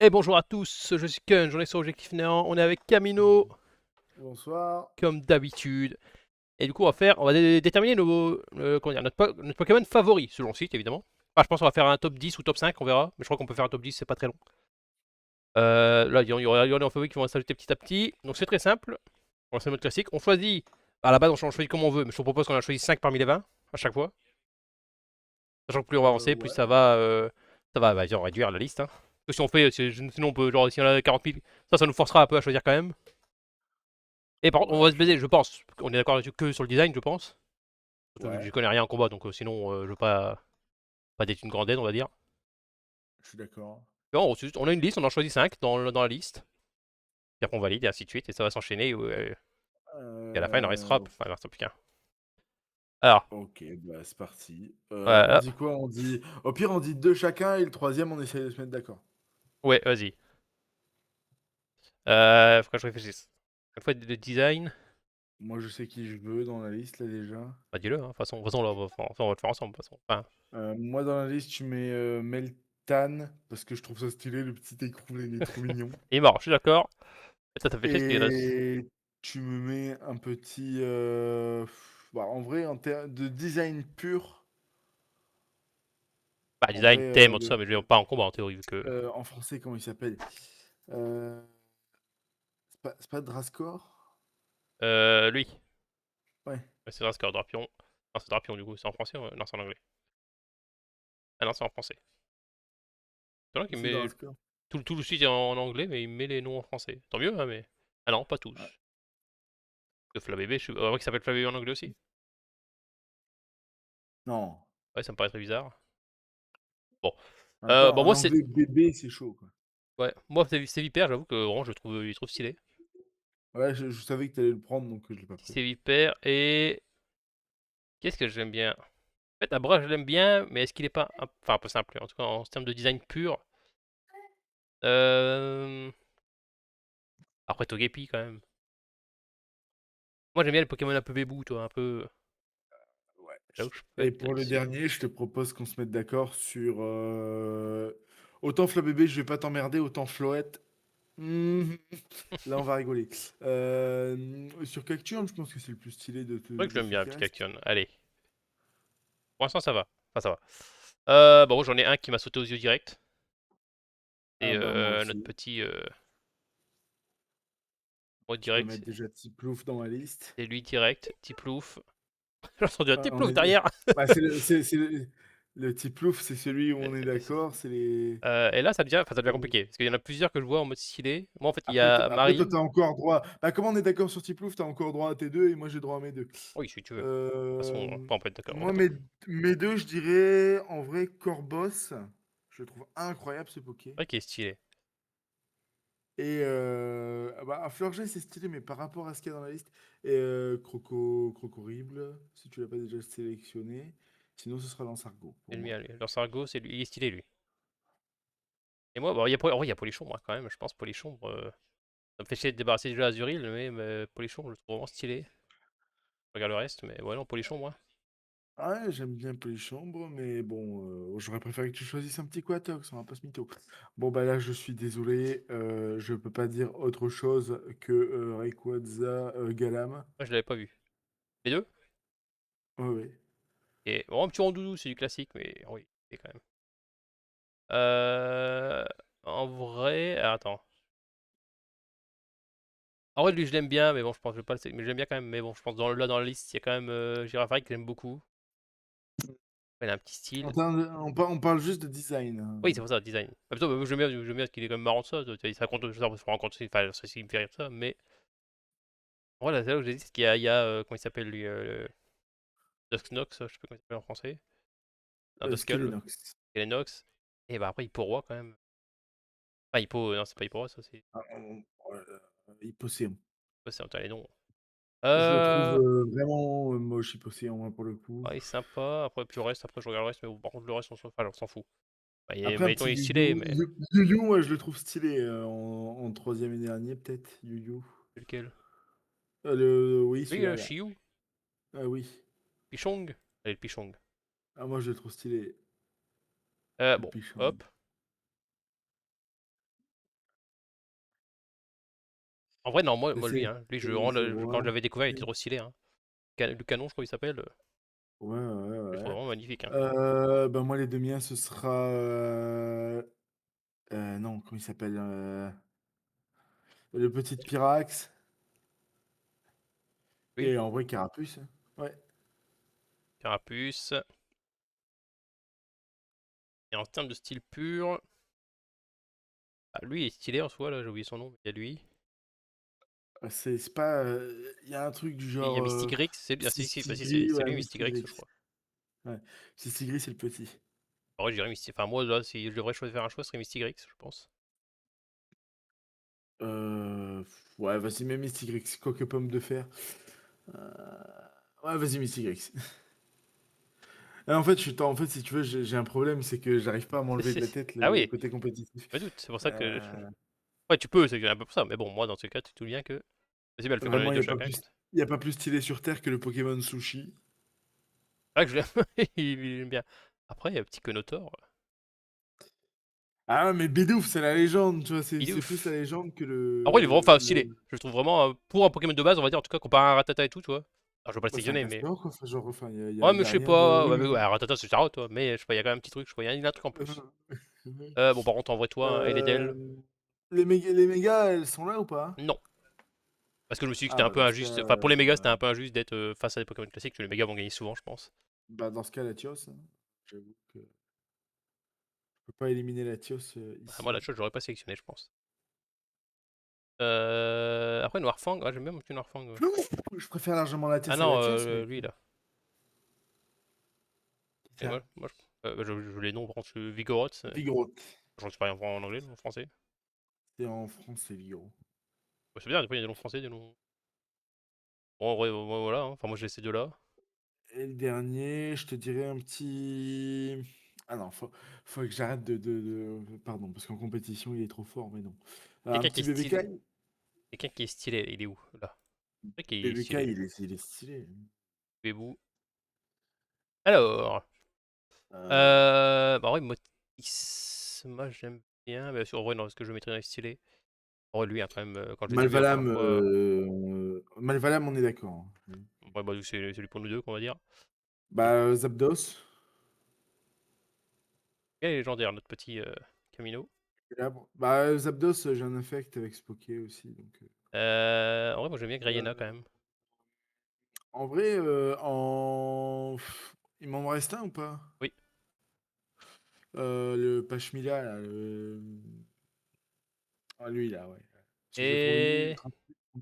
Et bonjour à tous, je suis Kun, on est sur Objectif Néant, on est avec Camino, Bonsoir. comme d'habitude. Et du coup, on va déterminer comment dire, notre Pokémon favori, selon le site évidemment. Enfin, je pense qu'on va faire un top 10 ou top 5, on verra. Mais je crois qu'on peut faire un top 10, c'est pas très long. Là, il y aura des favoris qui vont s'ajouter petit à petit. Donc c'est très simple, on c'est le mode classique. On choisit, à la base on choisit comme on veut, mais je vous propose qu'on en choisisse 5 parmi les 20 à chaque fois. Sachant que plus on va avancer, plus Ouais. ça va vas-y, on va réduire la liste. Hein. Parce que si on fait, sinon on peut, genre, si on a 40 000, ça nous forcera un peu à choisir quand même. Et par contre, on Ouais, va se baser, je pense, on est d'accord là-dessus que sur le design, je pense. Surtout vu que ouais, je connais rien en combat, donc sinon, je veux pas d'être une grande aide, on va dire. je suis d'accord. Mais on a une liste, on en choisit 5 dans la liste. Puis après, on valide et ainsi de suite, et ça va s'enchaîner. Et à la fin, il en restera, Euh, enfin, il en restera plus qu'un. Alors, ok, bah c'est parti. On voilà. dit quoi? On dit. Au pire, on dit deux chacun et le troisième, on essaie de se mettre d'accord. Ouais, vas-y. Faut que je réfléchisse. Une fois le design, Moi, je sais qui je veux dans la liste là déjà. bah dis-le, hein. De toute façon, là, on va le faire ensemble, de toute façon. Enfin, Moi, dans la liste, tu mets Meltan parce que je trouve ça stylé, le petit écrou, il est trop mignon. il est mort, je suis d'accord. Et ça fait triste qu'il reste. Et tu me mets un petit. Bah, en vrai, en termes de design pur, Bah, en vrai, design, thème, tout ça, mais je vais pas en combat en théorie, vu que. en français, comment il s'appelle? Euh, c'est pas Drascore? Lui, Ouais, ouais, c'est Draskar, Drapion. Non, c'est Drapion, du coup, c'est en français? Non, c'est en anglais. Ah non, c'est en français. C'est vrai qu'il c'est met. Drascore. Tout le site est en anglais, mais il met les noms en français. Tant mieux, hein, mais. Ah non, pas tous. Ouais. Le Flabébé, vrai qu'il s'appelle Flabébé en anglais aussi. Non. Ouais, ça me paraît très bizarre. Bon. En même temps, Bon, en moi, c'est. anglais, bébé, c'est chaud, quoi. Ouais, moi, c'est Vipère, j'avoue que vraiment, il est trop stylé. Ouais, je savais que t'allais le prendre, donc je l'ai pas Petit pris. c'est Vipère, et. Qu'est-ce que j'aime bien? En fait, Abra, je l'aime bien, mais est-ce qu'il est pas. Enfin, un peu simple, en tout cas, en termes de design pur. Euh... Après, Togepi, quand même. Moi, j'aime bien les Pokémon un peu bébou, toi, un peu. Ouais. Là où je peux Et être pour le là-dessus. dernier, je te propose qu'on se mette d'accord sur. Autant Flabébé, je vais pas t'emmerder, autant Floette. Mhm. Là, on va rigoler. Sur Cacturne, je pense que c'est le plus stylé C'est vrai que je l'aime bien, le petit d'efficace. Cacturne. Allez, pour l'instant, ça va. Enfin, ça va. Bon, j'en ai un qui m'a sauté aux yeux direct. Ah C'est bah, moi notre aussi. petit. Moi, Tu peux mettre direct, déjà Tiplouf dans ma liste. c'est lui direct. Tiplouf. J'ai entendu un Ouais, on Tiplouf est... derrière. Bah, le Tiplouf, c'est celui où on est d'accord. C'est les. Et là, ça devient compliqué. Parce qu'il y en a plusieurs que je vois en mode stylé. Moi, en fait, il y Après, a toi, Marie. t'as encore droit. Bah, comme on est d'accord sur Tiplouf, t'as encore droit à tes deux et moi, j'ai droit à mes deux. Oui, si tu veux. De toute façon, Euh, on peut être d'accord. Moi, mes deux, je dirais en vrai Corboss. Je le trouve incroyable ce Poké. Ouais, qui est stylé. Et bah, Fleur-G, c'est stylé, mais par rapport à ce qu'il y a dans la liste. Et Crocorible, si tu l'as pas déjà sélectionné. Sinon, ce sera Lansargot C'est pour le moi. mien, lui. Leur Sargo, c'est lui. Il est stylé, lui. Et moi, bon, en vrai, il y a Polichon, moi, quand même. Je pense Polichon. Ça me fait chier de débarrasser du jeu Azuril, mais Polichon, je le trouve vraiment stylé. Je regarde le reste, mais ouais, non, Polichon, moi. Ouais, j'aime bien Polychambre, mais bon, j'aurais préféré que tu choisisses un petit Quatox, on va pas se mytho. Bon, bah là, je suis désolé, je peux pas dire autre chose que Rayquaza Galam. Moi, je l'avais pas vu. Les deux? Ouais, ouais. Et bon, un petit rondoudou, c'est du classique, mais oui, c'est quand même. Euh... En vrai. Attends. En vrai, lui, je l'aime bien, mais bon, je pense que je vais pas le. Mais je l'aime bien quand même. Mais bon, je pense là, dans la liste, il y a quand même Girafarik que j'aime beaucoup. Elle a un petit style. On parle juste de design, Oui, hein. c'est pour ça, design. Bah, plutôt, j'aime bien parce qu'il est quand même marrant de ça. Tu vois, ça compte, ça rencontre, enfin, ça, il me fait rire ça. Mais voilà, c'est là où j'ai dit, c'est qu'il y a, comment il s'appelle lui, Dusknox, je sais pas comment il s'appelle en français. Un Duskull, Skelenox. Kelenox. Et bah après, Hippo-Roi quand même. Enfin, Hippo, non, c'est pas Hippo-Roi, ça c'est. Ah, Hyposéon. Ouais, c'est un les noms. Je le trouve Euh. vraiment moche, Hyposéon, moi, pour le coup. Ouais, il est sympa. Après, puis le reste, après, je regarde le reste, mais bon, par contre, le reste, on s'en fout. Bah, Après, un mettons, petit il est stylé, mais. Yu-Yu, moi, je le trouve stylé en troisième et dernier, peut-être, Yu-Yu. C'est lequel? Oui, Oui, celui-là, là. Shiyu, Ah oui. Pichong. Allez, le Pichong. Ah, moi, je le trouve stylé, le Bon, pichon. hop. En vrai, non, moi lui, Essaye. hein. Lui, C'est quand je roi. l'avais découvert, il était trop stylé, hein. Le canon, je crois qu'il s'appelle. Ouais, ouais, Je le trouve ouais. vraiment magnifique, hein. Ben moi, les deux miens, ce sera. Non, comment il s'appelle le petit Pyrax. Oui, Et en vrai, Carapuce. Ouais. Carapuce. Et en termes de style pur, ah, lui il est stylé en soi, là, j'ai oublié son nom, mais il y a lui. C'est pas. Il y a un truc du Et il y a genre. Mystic Rix, c'est bien, bah, Sistigris, c'est ouais, lui Mystic Rix, je Mystigris. crois. Ouais. Sistigris, c'est le petit. En vrai, je dirais Mystic. Enfin, moi, là, si je devrais choisir un choix, ce serait Mystic Rix, je pense. Euh, Ouais, vas-y, même Mystigris. Quoique pomme de fer. Euh, Ouais, vas-y, Mystigris. En fait, en fait, si tu veux, j'ai un problème, c'est que j'arrive pas à m'enlever de la tête Ah le oui, côté compétitif. je me doute, c'est pour ça que. Euh, Ouais, tu peux, c'est un peu pour ça, mais bon, moi, dans ce cas, tu te souviens que. Vas-y, bah, le fait qu'on en Vraiment, ait deux chacun, écoute. il y a pas plus stylé sur Terre que le Pokémon Sushi. Ah, que je l'aime, il aime bien. Après, il y a petit Conotor, Ah, mais Bidoof, c'est la légende, tu vois, il est c'est plus la ouf. légende que Après, il est vraiment enfin, stylé. le... Je le trouve vraiment, pour un Pokémon de base, on va dire, en tout cas, comparé à un Ratata et tout, tu vois. Alors, je veux pas le Bah, c'est un sélectionner, mais. casse-corps, quoi. Enfin, genre, enfin, Ouais, mais y je a sais rien de... pas. Oui, Ouais, mais oui. ouais, Ratata, c'est Charlotte, toi. Mais je sais pas, il y a quand même un petit truc, je crois. Il y a un truc en plus. Oui. Bon, par contre, en vrai, toi, un Euh, Eledel, les mégas, elles sont là ou pas? non. Parce que je me suis dit que Ah, c'était un bah, peu dans ce cas, injuste. Enfin, pour les mégas, c'était un peu injuste d'être face à des Pokémon classiques, parce que les mégas vont gagner souvent, je pense. Latios, hein. J'avoue que je peux pas éliminer Latios Ah, moi, ici. la chose, j'aurais pas sélectionné, je pense. Après, Noirfang, ouais, j'aime bien mon petit Noirfang. Ouais. Je préfère largement Latios Ah à non, Latios, mais... lui, là. Et Ça, je les noms, par contre, Vigoroth. Vigoroth. J'en sais pas rien en anglais, en français. C'est en français, Vigoroth. Ouais, c'est bien, des fois, il y a des noms français, des noms. Bon, en vrai, voilà, hein. Enfin, moi, j'ai ces deux-là. Et le dernier, je te dirais un petit... Ah non, faut que j'arrête Pardon, parce qu'en compétition, il est trop fort, mais non. Un Quelqu'un qui petit est stylé. BBK. Quelqu'un qui est stylé, il est où, là? C'est vrai qu'il est BBK, stylé. il est stylé. Bébou. Alors. Bah, en vrai, Motis, moi, j'aime bien. Mais en vrai, non, parce que je le mettrais dans les stylés. En vrai, lui, hein, quand même, quand je les ai vus la première fois. Malvalam, on est d'accord, hein. Ouais, bah, c'est lui pour nous deux, qu'on va dire. Bah, Zapdos. Il est légendaire, notre petit Camino. Bah, Zapdos, j'ai un affect avec Spoké aussi. Donc, En vrai, moi, j'aime bien Grayena, quand euh, même. en vrai, il m'en reste un ou pas? Oui. Le Pashmila, là, Ah, lui, là, ouais. Parce que je le trouve Et. ultra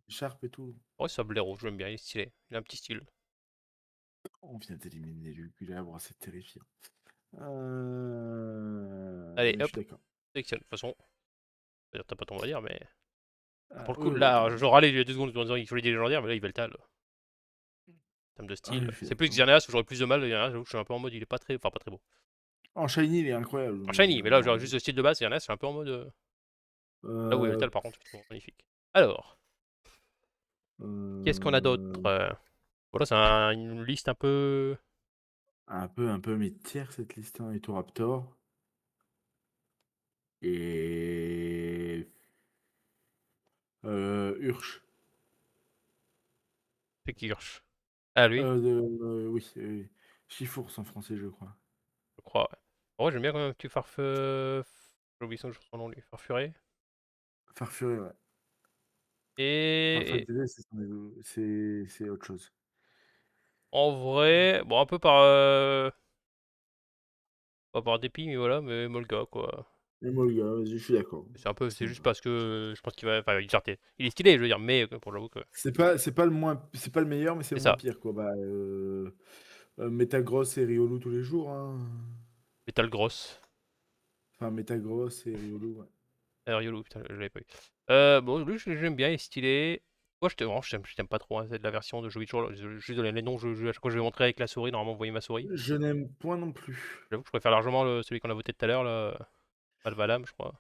sharp et tout. Ouais, Sablero, je l'aime bien, il est stylé. Il a un petit style. On vient d'éliminer le Gulabre, c'est terrifiant. Allez, Oui, je hop, suis d'accord. sélectionne. De toute façon, t'as pas ton mot à dire, mais. Ah, pour le coup, Oui, oui, là, t'as... je râlais il y a 2 secondes en disant qu'il fallait des légendaires, mais là, il Veltal. En termes de Ah, style. je suis C'est plus d'accord. Xerneas où j'aurais plus de mal. Xerneas, j'avoue que je suis un peu en mode, il est pas très. Enfin, pas très beau. En Shiny, il est incroyable. En Mais shiny, mais là, en... genre juste le style de base, Xerneas, je suis un peu en mode. Là où Euh... Veltal, par contre, je le trouve magnifique. Alors, qu'est-ce qu'on a d'autre euh, Voilà, c'est une liste un peu. un peu mid-tier cette liste, hein. Raptor. Et... Ursh. C'est qui Ursh. Ah, lui, Oui, Chifours en français, je crois. je crois, ouais. En vrai, j'aime bien quand même un petit farfeux. J'ai oublié son nom, lui. Farfuré. Farfuré, ouais. Et Farfadile, c'est autre chose. en vrai, bon, un peu par. Pas par dépit, mais voilà, mais Molga, quoi. Et Molga, vas-y, je suis d'accord. C'est Ça me juste va. parce que je pense qu'il va. Enfin, il est stylé, je veux dire, mais pour j'avoue que. C'est pas le meilleur, mais c'est C'est le moins ça. pire, quoi. Bah, Metagross et Riolu tous les jours, hein. Metal Gross. Enfin, Metagross et Riolu, ouais. YOLO, putain, je l'avais pas eu. Bon, lui, j'aime bien, il est stylé. Moi, vraiment, je t'aime pas trop, hein, c'est de la version de Joey Toujours. Je suis désolé, les noms, à chaque fois que je vais montrer avec la souris, normalement, vous voyez ma souris. Je n'aime point non plus. J'avoue que je préfère largement celui qu'on a voté tout à l'heure, là, Malvalam, je crois.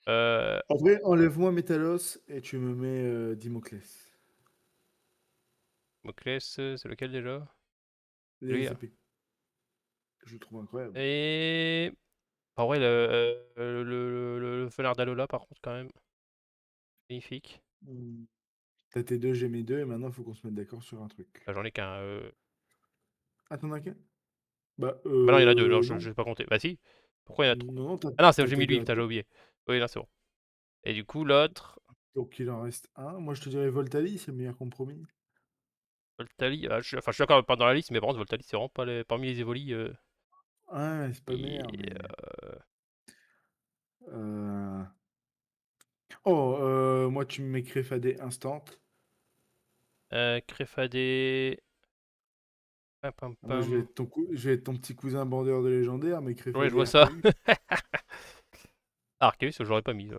Euh, En vrai, enlève-moi Metalos et tu me mets Dimoclès. Moclès, c'est lequel déjà? Lui, Les hein. épées. Je le trouve incroyable. Et. En vrai, le Fenard d'Alola, par contre, quand même. Magnifique. Hmm. T'as tes deux, j'ai mes deux, et maintenant, il faut qu'on se mette d'accord sur un truc. Bah, j'en ai qu'un. Ah, t'en as qu'un? Bah, Bah non, il y en a deux. Non, je non. sais pas compter. Bah si. Pourquoi il y en a trois? Non, Ah non, t'as j'ai tes mis deux lui. à Putain, toi. j'ai oublié. Oui, là, c'est bon. Et du coup, l'autre. Donc, il en reste un. Moi, je te dirais Voltali, c'est le meilleur compromis. Voltali. Enfin, je suis d'accord, pas dans la liste, mais par contre, Voltali, c'est vraiment pas parmi les Evoli. Ouais, c'est pas le Et, meilleur, mais. euh, Oh, moi, tu me mets Créfadé instant. Créfadé. Pam, pam, Ah, moi, pam. je vais être ton petit cousin bandeur de légendaire, mais Ouais, je Créfadé vois ça. Arceus. Ah, Arceus, je l'aurais pas mis.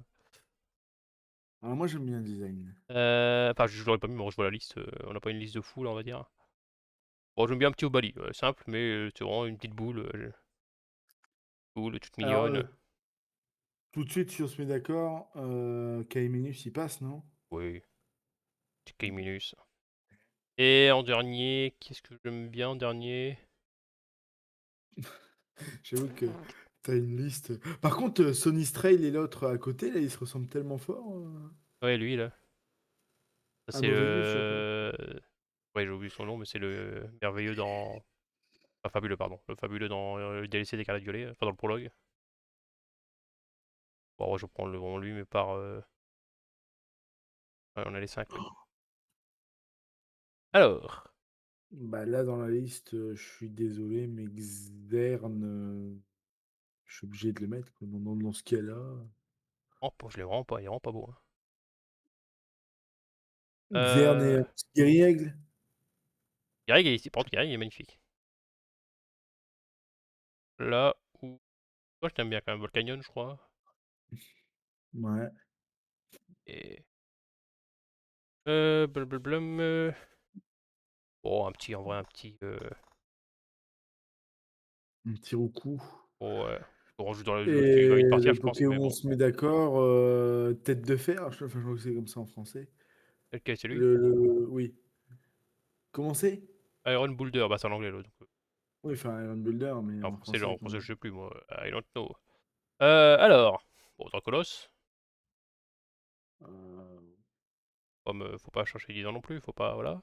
Alors, moi, j'aime bien le design. Enfin, je l'aurais pas mis, mais bon, je vois la liste. On n'a pas une liste de fou, là, on va dire. Bon, j'aime bien un petit Obali. Simple, mais c'est vraiment une petite boule. Boule toute Alors, mignonne. tout de suite, si on se met d'accord, Kaiminus, il passe, non? Oui, petit K-Minus. Et en dernier, qu'est-ce que j'aime bien en dernier? J'avoue que t'as une liste. Par contre, Sonny Strail et l'autre à côté, là, ils se ressemblent tellement fort. Ouais, lui, là. Ça, À c'est mauvais vue, surtout. le. Ouais, j'ai oublié son nom, mais c'est le merveilleux dans. Enfin, fabuleux, pardon. Le fabuleux dans le DLC des Carrés Violets, enfin dans le prologue. Bon, ouais, je prends le vraiment lui, mais par. Ouais, on a les 5, ouais. Alors, Bah là, dans la liste, je suis désolé, mais Xern, je suis obligé de le mettre quoi, dans ce qu'il y a là. oh, je l'ai vraiment pas, il est vraiment pas beau, hein. Xern et Guériaigle. Garrig est ici, par contre, Garrig est magnifique. Là où. Moi, je t'aime bien quand même, Volcanion, je crois. Ouais, Et. Blablablam. Bon, un petit, en vrai, un petit. un petit roucou. Bon, ouais. Bon, je dans il va Et vite partir, le je pense, mais Pokémon bon. se met d'accord, tête de fer, enfin, je crois que c'est comme ça en français. Lequel, c'est lui? Oui. Comment c'est? Iron Boulder, bah c'est en anglais, là. Donc, Oui, enfin Iron Builder, mais en en français, français, en français, comment? je sais plus, moi. I don't know. Alors. Bon, Dracolos. Euh, Comme, faut pas chercher 10 ans non plus, faut pas. Voilà.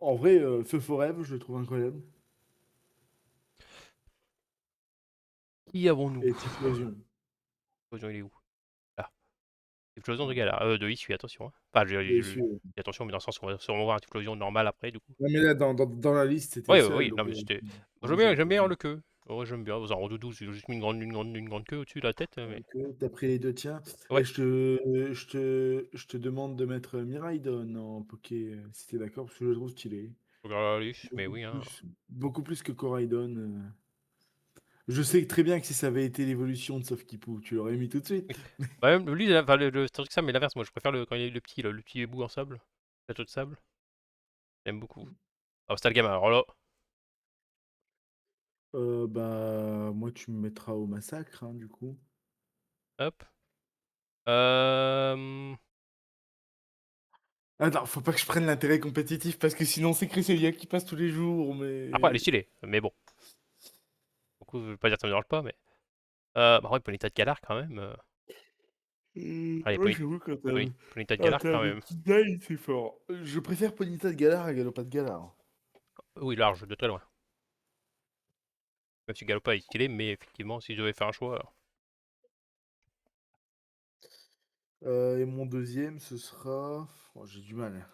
En vrai, Feu Forever, je le trouve incroyable. Qui avons-nous? Et Typhlosion. Explosion, il est où? Là. Explosion de Galar. De Issue, attention, hein. Enfin, Déçu. attention, mais dans le sens où on va sûrement voir une explosion normale après, du coup. Non, mais là, dans la liste, c'était le Ouais, seul, oui, non, donc mais c'était. on se J'aime jette, bien le queue. Ouais, j'aime bien. Dans Rodoudou, j'ai juste mis une grande queue au-dessus de la tête, mais. Ok, t'as pris les deux tiens. Ouais, Et je te demande de mettre Miraidon en Poké, si t'es d'accord, parce que je le trouve stylé. faut regarder la liste, mais Beaucoup oui, hein. plus, beaucoup plus que Coraidon. Je sais très bien que si ça avait été l'évolution de Sauf-Kipou, tu l'aurais mis tout de suite. Bah, même lui, enfin, c'est truc ça, mais l'inverse, moi je préfère quand il est le petit, là, le petit bout en sable, plateau de sable, j'aime beaucoup. Ah, c'est le gamin, alors là, Bah, moi, tu me mettras au massacre, hein, du coup. hop. Euh... Attends, faut pas que je prenne l'intérêt compétitif parce que sinon c'est Cresselia qui passe tous les jours, Après, elle est mais. stylée, mais bon, beaucoup, je veux pas dire que ça me dérange pas, mais. Bah ouais, Ponyta de Galar quand même. Allez, Ouais, j'avoue que Ponyta de en Galar quand termes de même. design, c'est fort. Je préfère Ponyta de Galar à Galopade de Galar. Oui, large, de très loin. Même si Galopa est stylé, mais effectivement, si je devais faire un choix. Et mon deuxième, ce sera. Oh, j'ai du mal.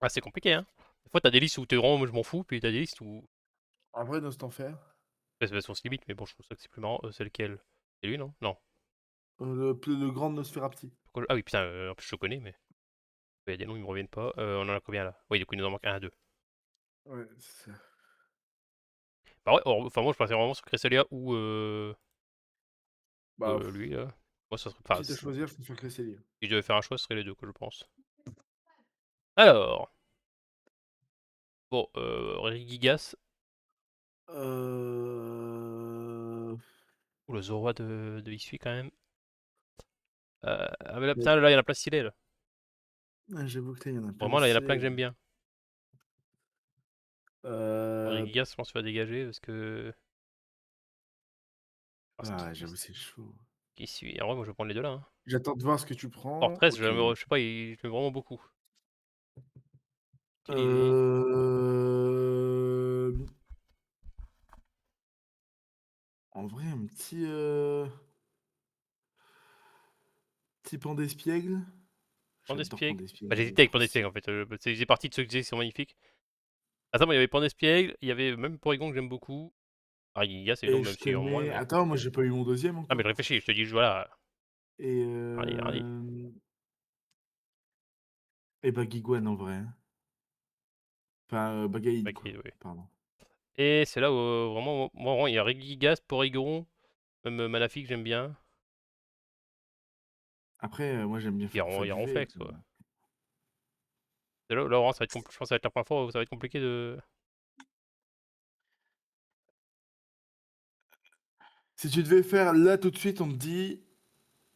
Ah, c'est compliqué, hein. Des fois, t'as des listes où t'es vraiment, moi, je m'en fous, puis t'as des listes où. En vrai, Nostenfer. C'est son limite, mais bon, je trouve ça que c'est plus marrant. C'est lequel? C'est lui, non? Non. Le grand Nosferapti. Ah oui, putain, en plus je le connais, mais. Il y a des noms, ils me reviennent pas. On en a combien là? Oui, du coup, il nous en manque un à deux. Ouais, c'est ça. Bah ouais, enfin, moi je pensais vraiment sur Cresselia ou Bah, lui là. Moi, ça serait. Enfin, quitte à choisir, je préfère Cresselia. si je devais faire un choix, ce serait les deux, quoi, je pense. Alors, bon, Gigas Euh... ou le Zoroa de Hisui quand même. Ah, mais là, mais- putain, là, il y en a plein stylés là. J'avoue que là, il y en a plein Vraiment, là, il y en a plein que stylés. j'aime bien. Euh... Gigas, je pense qu'il va dégager parce que. Parce Ah, j'avoue, c'est chaud. qu'il suit. En vrai, moi je vais prendre les deux là, hein. J'attends de voir ce que tu Or prends. 13, OK. je sais pas, j'aime vraiment beaucoup. Stylé. Hem, En vrai, un petit pan d'espiègle. J'adore pan Pandespiègle. d'espiègle, Bah, il est j'hésitais avec trop Pandespiègle stylé. en fait, c'est j'ai partie de ceux que j'ai qui sont magnifiques. Attends, moi il y avait Pandespiègle, il y avait même Porygon que j'aime beaucoup. Ah Giga c'est Et bon même je te si en moins mets mais attends, moi j'ai pas eu mon deuxième ah mais je encore. réfléchis, je te dis voilà, Et allez, Baguigouane en vrai, hein. Enfin, Bagaïd OK, quoi, oui. pardon. Et c'est là où vraiment moi vraiment il y a Regigigas, Porygon, même, Manaphy que j'aime bien. Après, moi j'aime bien Il y a Farfaduvet, Ronflex quoi. C'est là vraiment ça va être je pense que ça va être la première fois où ça va être compliqué de Si tu devais faire là tout de suite, on te dit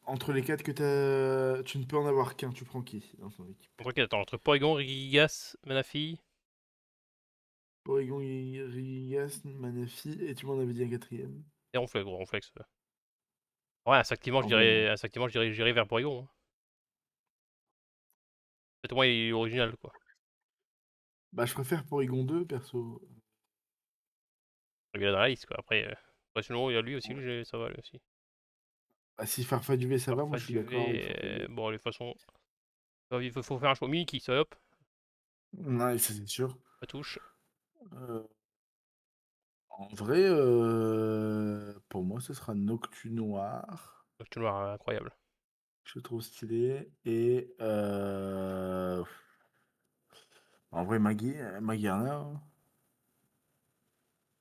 entre les 4 que tu ne peux en avoir qu'un, tu prends qui dans ton équipe? attends, entre Porygon, Regigigas, Manaphy Porygon, Rigas, Manaphy, et tu m'en avais dit un quatrième. et Ronflex, gros Ronflex. Ouais, En vrai, instinctivement j'irais vers Porygon, hein. Peut-être au moins il est original quoi. bah, je préfère Porygon 2 perso. Il est dans la liste quoi. Après, sinon il y a lui aussi, Ouais. ça va lui aussi. Bah, si Farfaduvet ça va, moi je suis d'accord avec Farfaduvet, Farfaduvet. bon de toute façon, faut faire un choix. Mimikyu, ça hop, Ouais, ça c'est sûr. ça touche. Euh, En vrai, pour moi, ce sera Noctu Noir. Noctu noir, incroyable. Je trouve stylé. Et en vrai, Maguire, hein.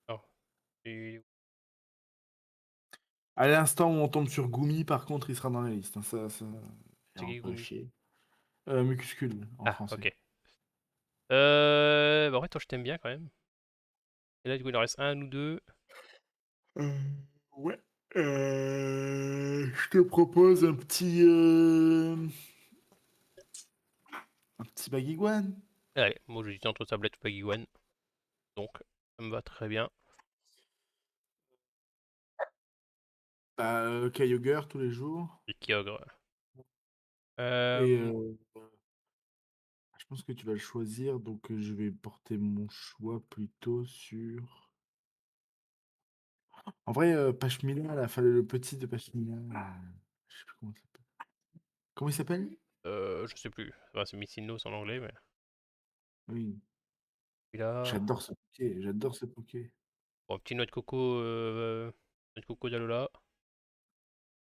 Alors, et À l'instant où on tombe sur Gumi, par contre, il sera dans la liste, hein. Ça, fait c'est un qui peu Gumi? chier. Mucuscule, en Ah, français. OK. Bah, en vrai, toi, je t'aime bien quand même. Et là, du coup, il en reste un ou deux. Euh, ouais. Je te propose un petit Baguiguane. Allez, moi, j'hésite entre Tablette ou Paggywan. Donc, ça me va très bien. Bah, Kyogre tous les jours. Et Kyogre. Et Euh, je pense que tu vas le choisir, donc je vais porter mon choix plutôt sur. En vrai, Pashmina, là, enfin, le petit de Pashmina, je sais plus comment il s'appelle. Comment il s'appelle? je sais plus. Enfin, c'est Mycinos en anglais, mais. Oui, Et là, j'adore ce Poké, j'adore ce Poké. bon, petit noix de coco d'Alola.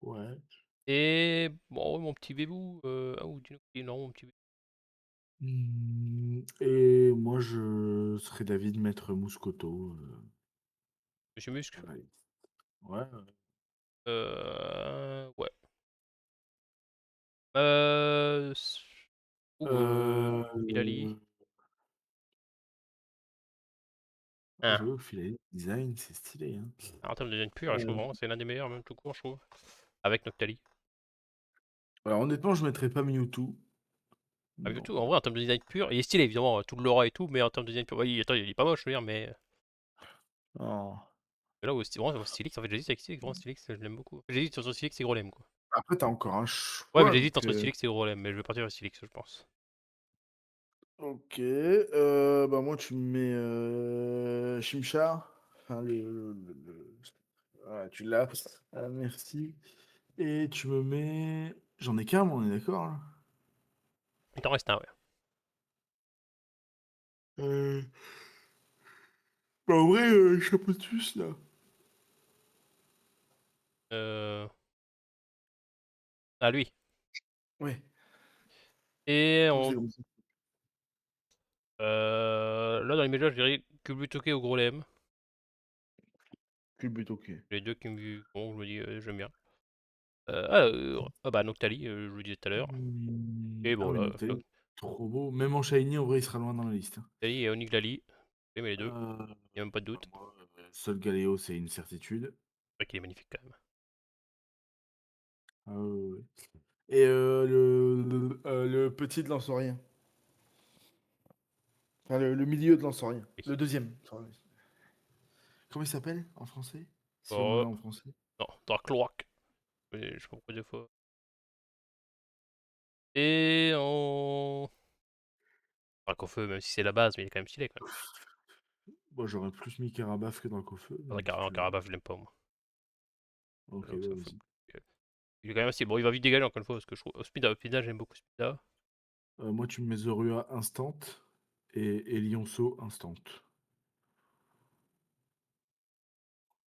Ouais. Et bon, ouais, mon petit bébou. Ah, ou non, mon petit bébou. Et moi, je serais d'avis de mettre Mouscoto Monsieur Muscle. dans la liste. Ouais. Ouais. S- Ou Filali. Euh, Hein. J'avoue que Philae Design, c'est stylé, hein. En termes de design pur, je trouve Euh, vraiment c'est l'un des meilleurs, même tout court, je trouve. Avec Noctali. alors honnêtement, je mettrais pas Mewtwo. Ah, mais Non. tout, en vrai, en termes de design pur, il est stylé évidemment, tout l'aura et tout, mais en termes de design pur, oui, attends, il est pas moche, je veux dire, Non. mais là où c'est vraiment Stylix, en fait, j'hésite avec Stylix, vraiment Stylix, je l'aime beaucoup. J'hésite entre Stylix et Grolem, quoi. Après, t'as encore un Ouais, mais choix, j'hésite donc. entre Stylix et Grolem, mais je vais partir sur Stylix, je pense. Ok, bah moi tu me mets Chimchar. Enfin, voilà, tu l'as. Merci. Et tu me mets. J'en ai qu'un, mais on est d'accord là. Il t'en reste un, ouais. Euh, Bah en vrai, Chapotus là. Euh... Ah, lui. Ouais, Et comme on... comme ça. Là, dans les médias, je dirais Kubutoke ou Grolem. Culbute, ok. Les deux qui me... Bon, je me dis, j'aime bien. Ah bah, Noctali, je vous le disais tout à l'heure. Et Ah bon, oui, là, Noctali, trop beau. Même en Shiny, en vrai, il sera loin dans la liste, hein. Noctali et Oniglali. Oui, mais les deux, Euh, il n'y a même pas de Bah, doute. moi, seul Galéo, c'est une certitude. C'est vrai qu'il est magnifique quand même. Ah, ouais, ouais. Et le petit de Lansorien. Enfin, le milieu de Lansorien. Oui. Le deuxième. Comment il s'appelle en français? Si on en Oh, a en français. non, Darkloak. Mais je sais pas pourquoi deux fois. Et en. Feu, même si c'est la base, mais il est quand même stylé quand même. Moi, j'aurais plus mis Karabaf que Dracofeu, mais si En tu veux. Carabaf, je l'aime pas moi. Ok, Donc bah ça fait vas-y. il est quand même assez. Bon, il va vite dégager encore une fois parce que je trouve. Spida, j'aime beaucoup Spida. Moi, tu me mets Zorua instant et Lionceau instant.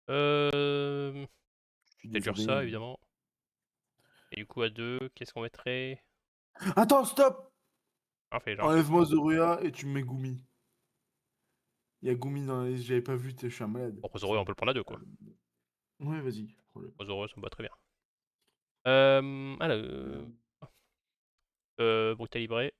Euh. Je suis Peut-être désolé, Ursa, hein. évidemment. Et du coup, à 2, qu'est-ce qu'on mettrait? Attends, stop! Ah, fallait que je réfléchisse. Enlève-moi Zorua et tu me mets Gumi. Il y a Gumi dans la liste, j'avais pas vu, je suis un malade. Bon, Zoro, on peut le prendre à 2 quoi. Ouais, vas-y, pas de problème. Zoro, ça me va très bien. Alors. Brutal Libré.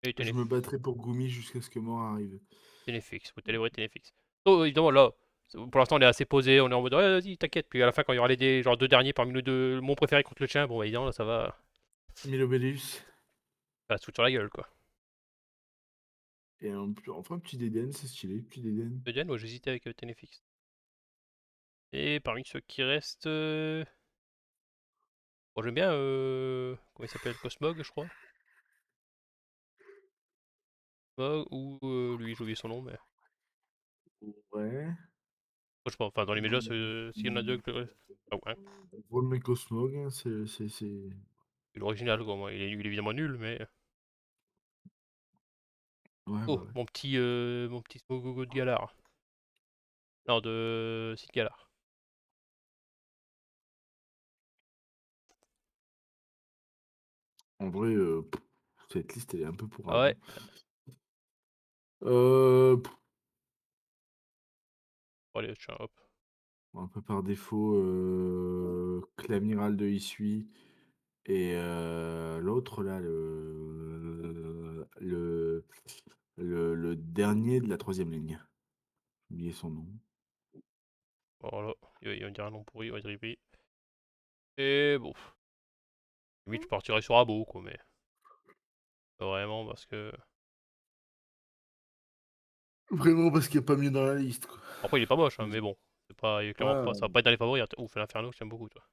Et Je me battrai pour Gumi jusqu'à ce que mort arrive. Téléfix. Brutal Libré, Téléfix. Oh, évidemment, là. Pour l'instant, on est assez posé, on est en mode ouais, vas-y, t'inquiète. Puis à la fin, quand il y aura genre deux derniers parmi nous deux, mon préféré contre le tien, bon, bah, évidemment, là, ça Milobelius. va se foutre sur la gueule, quoi. Et enfin, un petit Dédenne, c'est stylé, petit Dédenne. Eden, moi, j'hésitais avec Téléfix. Et parmi ceux qui restent. Bon, j'aime bien. Comment il s'appelle? Cosmog, je crois. Cosmog, ou lui, j'ai oublié son nom, mais. Ouais. Je sais pas, enfin, dans les médias, s'il y en a deux, ah ouais, Volme Cosmog, hein, c'est. c'est l'original, quoi. Moi. Il est évidemment nul, mais. Ouais, bah Oh, ouais. mon petit Smogogo de Galar. Non, de Sid Galar. En vrai, cette liste, elle est un peu Ah pourrave, ouais. hein. Euh, pff, Bon, allez, tiens, hop. un peu par défaut, Clamiral de Issui et l'autre là, le dernier de la troisième ligne. J'ai oublié son nom. Voilà. Il va me dire un nom pourri, ouais, Dribbly. Et bon, limite, je partirais sur Abo, quoi, mais. Pas vraiment, parce que. Vraiment parce qu'il n'y a pas mieux dans la liste, quoi. Après, il est pas moche, hein, mais Vas-y. bon. C'est pas, il est clairement pas, Ouais, ça va pas être dans les favoris. Ouf, l'Inferno, j'aime beaucoup, toi.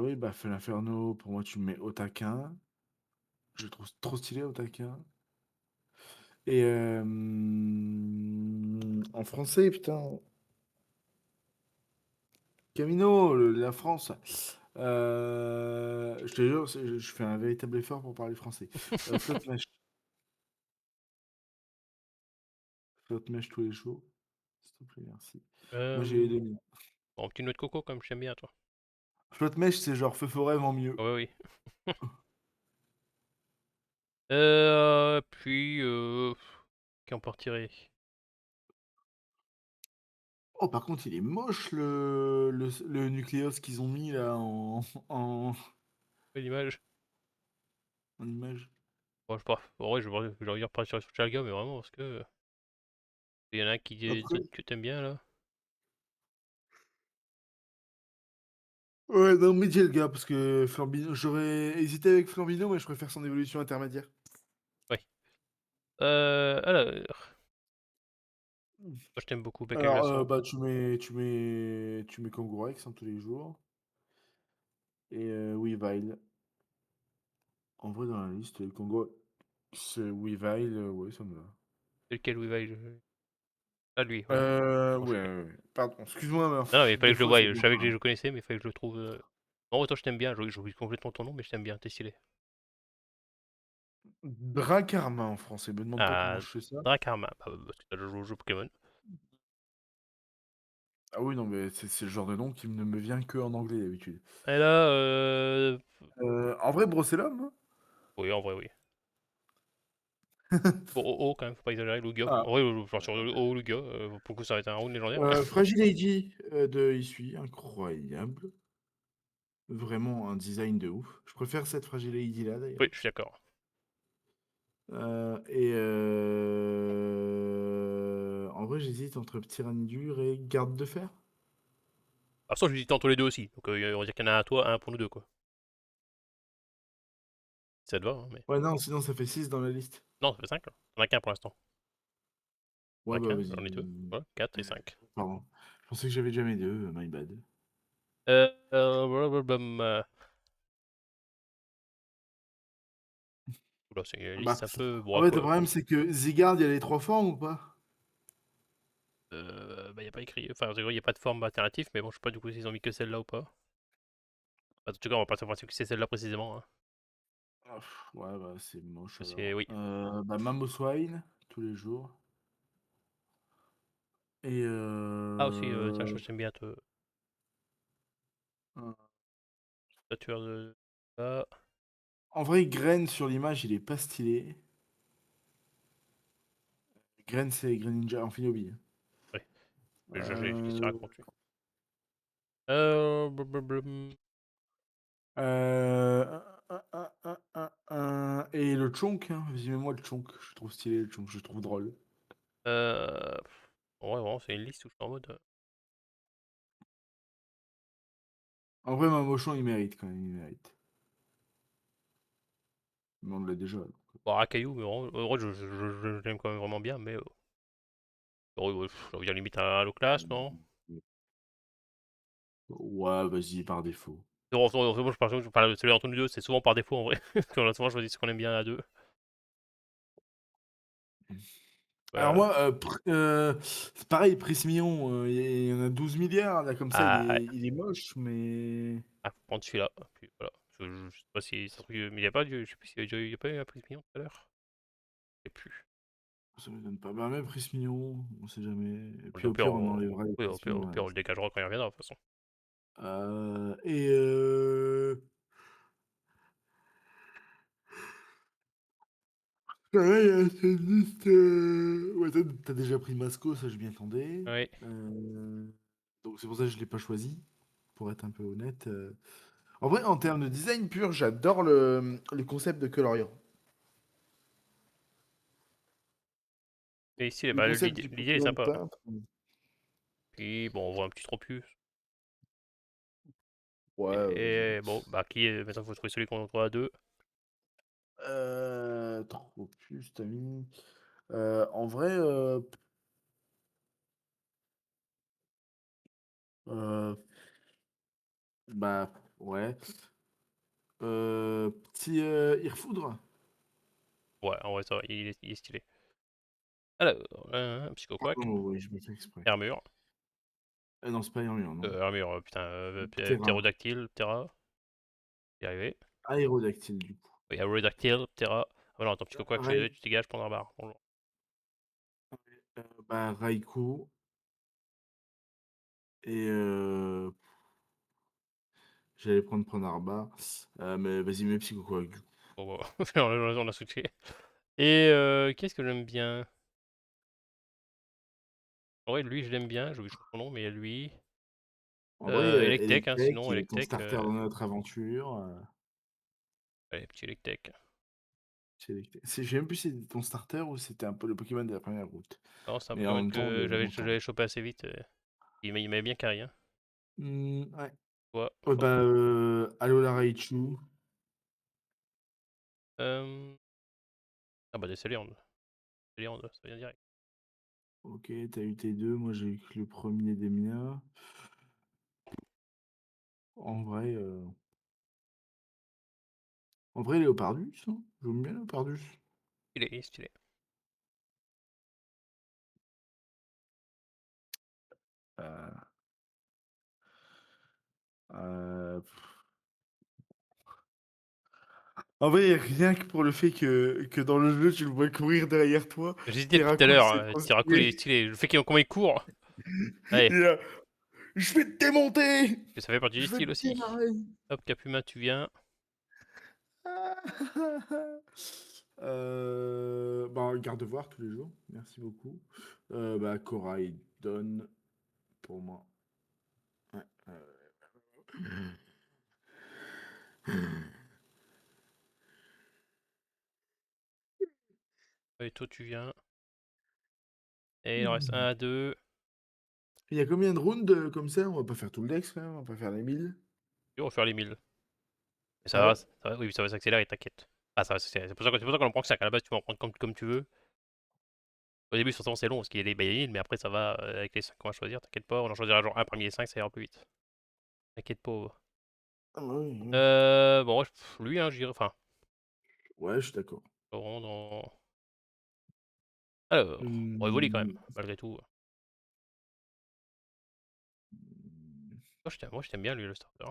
oui, bah, fais l'Inferno, pour moi, tu me mets Otaka. Je le trouve trop stylé, Otaka. Et en français, putain, Camino, la France. Je te jure, je fais un véritable effort pour parler français. Flotte Mèche. Flotte Mèche tous les jours. S'il te plaît, merci. Moi, j'ai les Euh... 2000. Bon, petit noix de coco, comme j'aime bien, toi. Flotte Mèche, c'est genre feu forêt en mieux. Ah ouais, oui. Puis, qui en partirait? Oh, par contre, il est moche le nucléos qu'ils ont mis là en, L'image. en image. Bon, je sais pas. En vrai, je vais repartir sur Chalga, mais vraiment, parce que. Il y en a un qui dit Après. que t'aimes bien, là. Ouais, non, mais dis le gars, parce que Flambino, j'aurais hésité avec Flambino, mais je préfère son évolution intermédiaire. Ouais. Alors. Moi, je t'aime beaucoup, bec à Alors, glaçon. bah, tu mets Kangourex hein, tous les jours. Et Weavile. En vrai, dans la liste, le Congo, c'est Weavile, ouais, ça me va. C'est lequel, oui, va Ah, lui, ouais. Bon, je Ouais, sais. ouais, ouais. Pardon, excuse-moi, mais Non, non, mais il fallait des que je le fois, voie. c'est Je bon. savais que je le connaissais, mais il fallait que je le trouve. Non, toi, je t'aime bien. J'oublie complètement ton nom, mais je t'aime bien. T'es stylé. Dracarmin en français, me demande pas comment Ah, je fais ça. Dracarma. Parce que t'as joué au jeu Pokémon. Ah oui, non, mais c'est le genre de nom qui ne me vient que en anglais d'habitude. Et là, En vrai, Brocellum, hein. oui, en vrai, oui. Bon, oh, quand même, faut pas exagérer. Lugia. Ah. En vrai, genre sur Oh, Lugia. Pour le coup, ça va être un round légendaire. Mais... Fragile Lady de Issui, incroyable. Vraiment un design de ouf. Je préfère cette Fragile Lady là oui, d'ailleurs. je suis d'accord. En vrai, j'hésite entre Tyrannidur et Garde de Fer. Ah, ça, je dis entre les deux aussi. Donc, on va dire qu'il y en a un à toi, un pour nous deux, quoi. Ça te va, hein, mais. Ouais, non, sinon ça fait 6 dans la liste. Non, ça fait 5 là. On a qu'un pour l'instant. On Ouais, a bah qu'un, vas-y. j'en ai deux. Voilà, 4 et 5. Pardon. Je pensais que j'avais déjà mes deux, my bad. Blablabla. Là, c'est une Bah, liste un peu. en Bon, fait, le quoi. problème, c'est que Zygarde, il y a les trois formes ou pas? Bah, y a pas écrit. Enfin, il y a pas de forme alternative, mais bon, je sais pas du coup s'ils ont mis que celle-là ou pas. En tout cas, on va pas savoir si c'est celle-là précisément, hein. Ah, ouais, bah, c'est moche C'est alors. oui. Bah, Mamoswine, tous les jours. Et Ah aussi, tiens, j'aime bien te un- statuaire de ah, en vrai, Graine sur l'image, il est pas stylé. Graine, c'est Greninja Amphinobie. ouais, j'ai qu'est-ce qu'il Euh, raconte lui? Blablabla. euh, et le Chonk, hein. Vas-y, mets-moi le Chonk. Je trouve stylé le Chonk, je trouve drôle. Euh, ouais, vraiment, c'est une liste où je suis en mode. En vrai, Mamochon, il mérite quand même, il mérite. Mais on l'a déjà. Donc. Bon, Akayu, mais en vrai, je l'aime quand même vraiment bien, mais ouais, ouais, j'ai envie de dire limite à Halo Class, non? Ouais, vas-y, par défaut. Non, moi, je parle de celui entre nous deux, c'est souvent par défaut en vrai. Parce qu'on a souvent choisi ce qu'on aime bien à deux. Alors Euh, moi, c'est pareil, Prismillon, il y en a 12 milliards, là, comme ça, ouais, il est moche, mais faut prendre celui-là. Puis voilà. Je sais pas si ça se trouve, mais il y a pas, je sais plus s'il y a pas eu un prix mignon tout à l'heure. Je sais plus. ça me donne pas. Bah, même Prismillon, on sait jamais. Et puis Au au pire, pire, on enlèvera les oui, au Prismillons. pire, on le dégagera quand il reviendra de toute façon. Et pareil, cette liste. Ouais, t'as déjà pris Masco, ça je m'y attendais. Oui. Euh, Donc c'est pour ça que je l'ai pas choisi, pour être un peu honnête. En vrai, en termes de design pur, j'adore le concept de Colorian. Mais ici, Le bah, concept l'idée du l'idée est Pokémon sympa. peintre. Puis bon, on voit un petit trop plus. Ouais, vas-y. Et bon, bah qui est. Maintenant, faut trouver celui qu'on trouve à deux. Trop plus, t'as mis. En vrai, euh, bah ouais. Petit Irfoudre. Ouais, en vrai, ça va, il est stylé. Alors, Psychoquack, Pardon, oui, je me fais exprès. Armure. Non, c'est pas Irmure, non. Armure, putain, Terra. Pterodactyle, Ptera. Y arrivé. Aérodactyle, du coup. Oui, Aerodactyl, Ptera. Ah non, attends, Psychoquack, chez les deux, Rai- tu dégages pendant la barre. Bonjour. Bah, Raikou. Et j'allais prendre Prenarba. Mais vas-y, mets Psycho quoi, du coup. Bon, bah, on a switché. Et qu'est-ce que j'aime bien? En vrai, lui, je l'aime bien, j'ai oublié son nom, mais il y a lui. En vrai, Electek, hein, Electek, sinon, qui est ton Electek. starter dans notre aventure. Allez, petit Electek. C'est Electek. Je sais même plus si c'était ton starter ou c'était un peu le Pokémon de la première route. Non, c'est un Mais en Pokémon même temps, il y que a longtemps. j'avais chopé assez vite. Il m'avait bien carré, hein. Ouais. Ouais, Ouais, fort. bah, Alola Raichu. Ah bah, des Céléandres. Céléandres, ça vient direct. Ok, t'as eu tes deux. Moi, j'ai eu que le premier des miens. En vrai, Léopardus, hein. J'aime bien Léopardus. Il est stylé. Euh, euh, En vrai, rien que pour le fait que dans le jeu, tu le vois courir derrière toi, J'hésitais depuis tout à Terracool, l'heure, c'est hein. trop Tiracool, il est stylé. stylé. Le fait comment il court. Il Allez, est là, je vais te démonter! ça fait partie du Je vais style te aussi. démarrer! Hop, Capuma, tu viens. Bah, garde-voir tous les jours, merci beaucoup. Bah, Cora, il donne pour moi. Ouais, Et toi, tu viens. Et il en reste un à deux. Il y a combien de rounds comme ça? On va pas faire tout le dex quand même, on va pas faire les 1000. Et on va faire les 1000. Et Ah ouais? oui, ça va s'accélérer, t'inquiète. Ah, ça va, c'est pour ça qu'on en prend que 5. À la base, tu peux en prendre comme tu veux. Au début, forcément, c'est long parce qu'il y a des 1000, mais après, ça va avec les 5 qu'on va choisir. T'inquiète pas, on en choisira genre un parmi les 5, ça ira plus vite. T'inquiète pas. Ah bah oui, oui. Bon, lui, hein, j'irai. Enfin, Ouais, je suis d'accord. Vraiment dans... Alors, on évolue quand même, Mmh. malgré tout. Moi, je t'aime bien lui, le starter.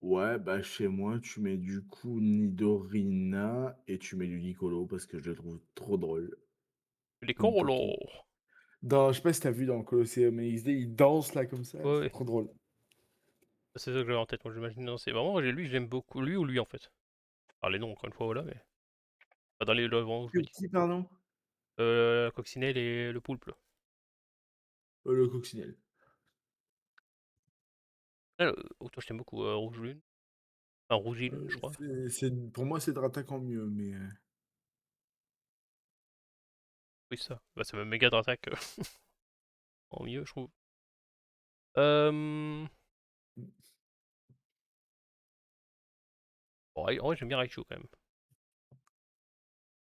Ouais, bah, chez moi, tu mets du coup Nidorina et tu mets du Nicolo parce que je le trouve trop drôle Les comme Corolo! Poké. Je sais pas si t'as vu dans Colosseum XD, il danse là comme ça, Ouais, c'est ouais. trop drôle. C'est ça que j'avais en tête, moi j'imagine. Non, c'est vraiment, lui, j'aime beaucoup. Lui ou lui en fait. Enfin, les noms, encore une fois, voilà, mais. Pas dans les levants où je me dis. Qui, pardon? La coccinelle et le poulpe. Là. Le coccinelle. Oh, toi, je t'aime beaucoup. Rouge Lune. Enfin, Rouge et Lune, je crois. Pour moi, c'est de attaquant mieux, mais Oui, ça. Bah, c'est même méga d'attaque en mieux, je trouve. Euh... Bon, en vrai, j'aime bien Raichu quand même.